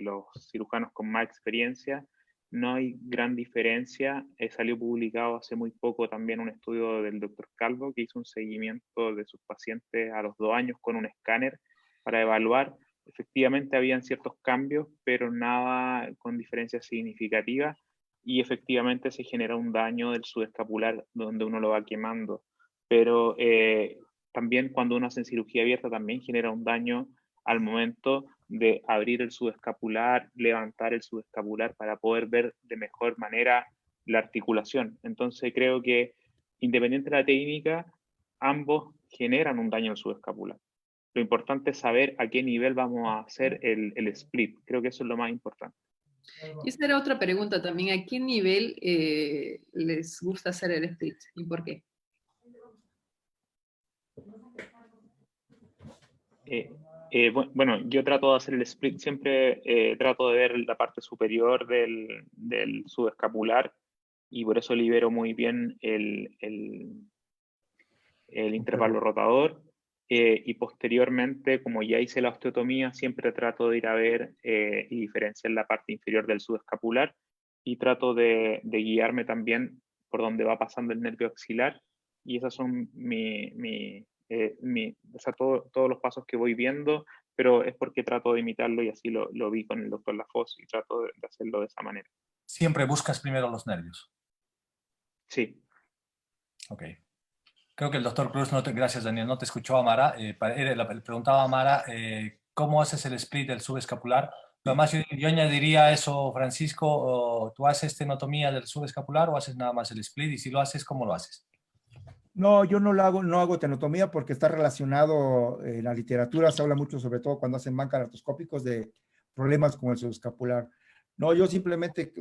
S6: los cirujanos con más experiencia, no hay gran diferencia. Salió publicado hace muy poco también un estudio del doctor Calvo que hizo un seguimiento de sus pacientes a los 2 años con un escáner para evaluar. Efectivamente habían ciertos cambios, pero nada con diferencias significativas, y efectivamente se genera un daño del subescapular donde uno lo va quemando. Pero también cuando uno hace cirugía abierta también genera un daño al momento de abrir el subescapular, levantar el subescapular para poder ver de mejor manera la articulación. Entonces creo que independiente de la técnica, ambos generan un daño al subescapular. Lo importante es saber a qué nivel vamos a hacer el split. Creo que eso es lo más importante.
S1: Y esa era otra pregunta también. ¿A qué nivel les gusta hacer el split y por qué?
S6: Bueno, yo trato de hacer el split, siempre trato de ver la parte superior del subescapular, y por eso libero muy bien el intervalo rotador. y posteriormente, como ya hice la osteotomía, siempre trato de ir a ver y diferenciar la parte inferior del subescapular y trato de guiarme también por donde va pasando el nervio axilar, y esos son o sea, todos los pasos que voy viendo, pero es porque trato de imitarlo y así lo vi con el doctor Lafosse y trato de hacerlo de esa manera.
S5: Siempre buscas primero los nervios.
S6: Sí.
S5: Ok. Creo que el doctor Cruz, gracias Daniel, no te escuchó Amara. Le preguntaba a Amara, ¿cómo haces el split del subescapular? Además, yo añadiría eso, Francisco, ¿tú haces tenotomía del subescapular o haces nada más el split? Y si lo haces, ¿cómo lo haces?
S2: No, yo no lo hago, no hago tenotomía porque está relacionado, en la literatura se habla mucho, sobre todo cuando hacen bancas artroscópicos, de problemas con el subescapular. No, yo simplemente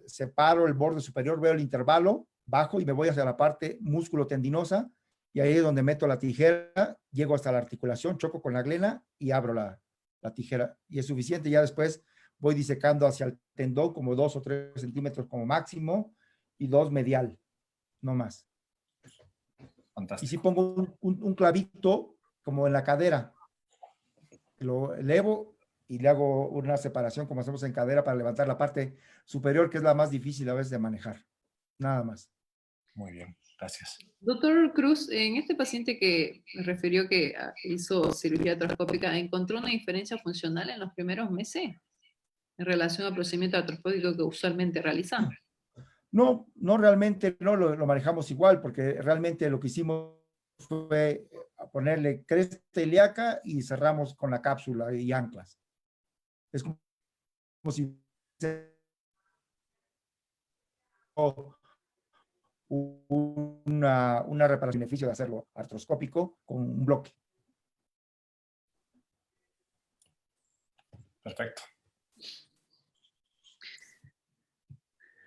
S2: separo el borde superior, veo el intervalo, bajo y me voy hacia la parte músculo tendinosa, y ahí es donde meto la tijera, llego hasta la articulación, choco con la glena y abro la tijera. Y es suficiente, ya después voy disecando hacia el tendón como 2 o 3 centímetros como máximo, y 2 medial, no más.
S5: Fantástico.
S2: Y si pongo un clavito como en la cadera, lo elevo y le hago una separación como hacemos en cadera para levantar la parte superior, que es la más difícil a veces de manejar. Nada más.
S5: Muy bien, gracias.
S1: Doctor Cruz, en este paciente que refirió que hizo cirugía artroscópica, ¿encontró una diferencia funcional en los primeros meses en relación al procedimiento artroscópico que usualmente realiza?
S2: No, no realmente no lo manejamos igual, porque realmente lo que hicimos fue ponerle cresta ilíaca y cerramos con la cápsula y anclas. Es como si una reparación, beneficio de hacerlo artroscópico con un bloque.
S5: Perfecto.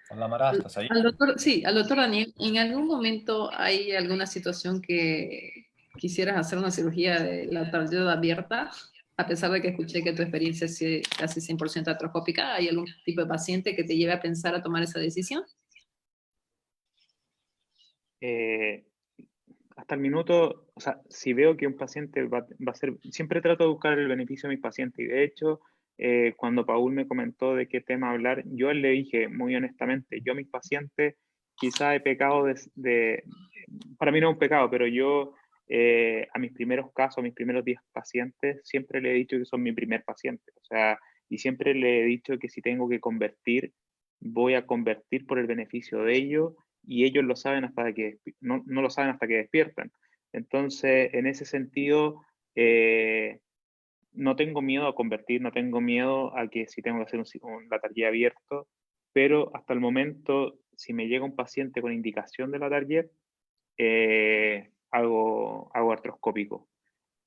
S5: Hola Mara, ¿estás ahí?
S1: Al doctor Daniel, ¿en algún momento hay alguna situación que quisieras hacer una cirugía de la tarjeta abierta? A pesar de que escuché que tu experiencia es casi 100% artroscópica, ¿hay algún tipo de paciente que te lleve a pensar a tomar esa decisión?
S6: Hasta el minuto, o sea, si veo que un paciente va a ser, siempre trato de buscar el beneficio de mis pacientes, y de hecho, cuando Paul me comentó de qué tema hablar, yo le dije muy honestamente, yo a mis pacientes quizá he pecado para mí no es un pecado, pero yo a mis primeros casos, a mis primeros 10 pacientes, siempre le he dicho que son mi primer paciente, o sea, y siempre le he dicho que si tengo que convertir, voy a convertir por el beneficio de ellos, y ellos lo saben hasta que no lo saben hasta que despiertan. Entonces, en ese sentido, no tengo miedo a convertir, no tengo miedo a que si tengo que hacer la tarjeta abierto, pero hasta el momento, si me llega un paciente con indicación de la tarjeta, hago artroscópico.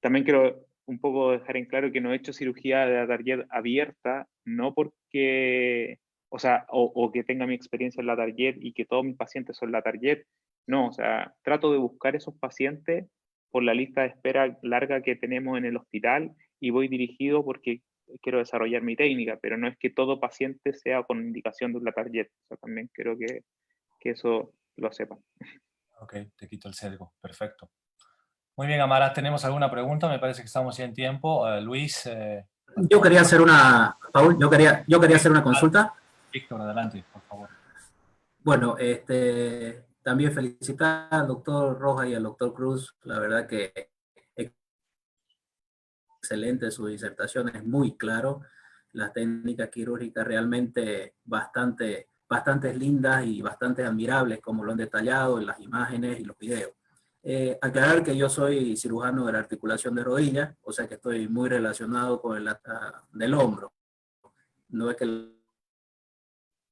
S6: También quiero un poco dejar en claro que no he hecho cirugía de la tarjeta abierta, no porque, o sea, o que tenga mi experiencia en la tarjeta y que todos mis pacientes son la tarjeta. No, o sea, trato de buscar esos pacientes por la lista de espera larga que tenemos en el hospital y voy dirigido porque quiero desarrollar mi técnica, pero no es que todo paciente sea con indicación de la tarjeta. O sea, también creo que eso lo sepan.
S5: Ok, te quito el sesgo. Perfecto. Muy bien, Amara, ¿tenemos alguna pregunta? Me parece que estamos ya en tiempo. Luis.
S11: Yo quería hacer Paul, yo quería hacer una consulta.
S5: Víctor, adelante, por favor.
S11: Bueno, también felicitar al doctor Rojas y al doctor Cruz. La verdad que excelente su disertación, es muy claro. Las técnicas quirúrgicas realmente bastante lindas y bastante admirables, como lo han detallado en las imágenes y los videos. Aclarar que yo soy cirujano de la articulación de rodilla, o sea que estoy muy relacionado con el del hombro. No es que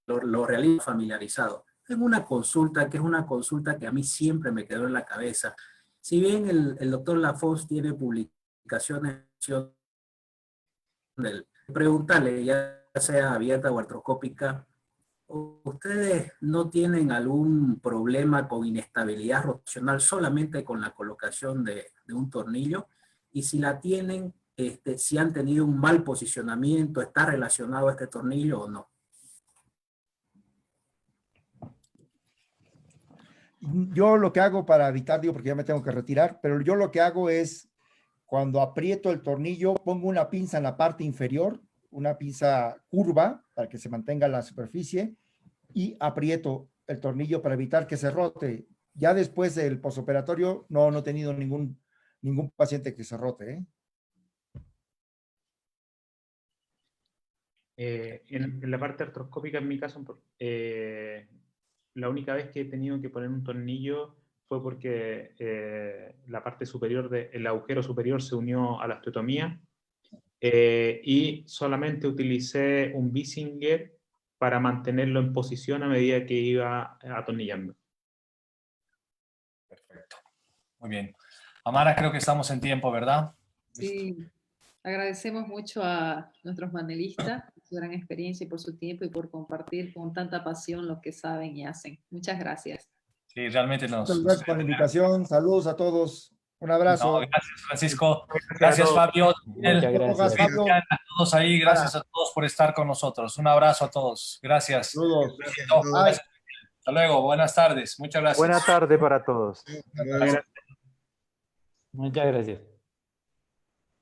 S11: lo realizo familiarizado. Tengo una consulta que es una consulta que a mí siempre me quedó en la cabeza. Si bien el doctor Lafosse tiene publicaciones del preguntarle, ya sea abierta o artroscópica, ¿ustedes no tienen algún problema con inestabilidad rotacional solamente con la colocación de un tornillo? Y si la tienen, si han tenido un mal posicionamiento, ¿está relacionado a este tornillo o no?
S2: Yo lo que hago para evitar, digo, porque ya me tengo que retirar, pero yo lo que hago es cuando aprieto el tornillo, pongo una pinza en la parte inferior, una pinza curva para que se mantenga la superficie, y aprieto el tornillo para evitar que se rote. Ya después del posoperatorio no he tenido ningún paciente que se rote, ¿eh?
S6: En la parte artroscópica, en mi caso, la única vez que he tenido que poner un tornillo fue porque la parte superior el agujero superior se unió a la osteotomía, y solamente utilicé un Bissinger para mantenerlo en posición a medida que iba atornillando.
S5: Perfecto. Muy bien. Amara, creo que estamos en tiempo, ¿verdad?
S1: Sí, agradecemos mucho a nuestros panelistas por su gran experiencia y por su tiempo y por compartir con tanta pasión lo que saben y hacen. Muchas gracias.
S5: Sí, realmente
S2: Muchas gracias por la invitación. Saludos a todos. Un
S5: No,
S2: abrazo.
S5: gracias, Francisco. Gracias, Fabio.
S10: Muchas gracias.
S2: Fabio.
S5: A todos ahí, gracias a todos por estar con nosotros. Un abrazo a todos. Gracias.
S2: Saludos.
S5: Gracias. Hasta luego. Buenas tardes. Muchas gracias.
S8: Buena tarde para todos.
S10: Muchas gracias.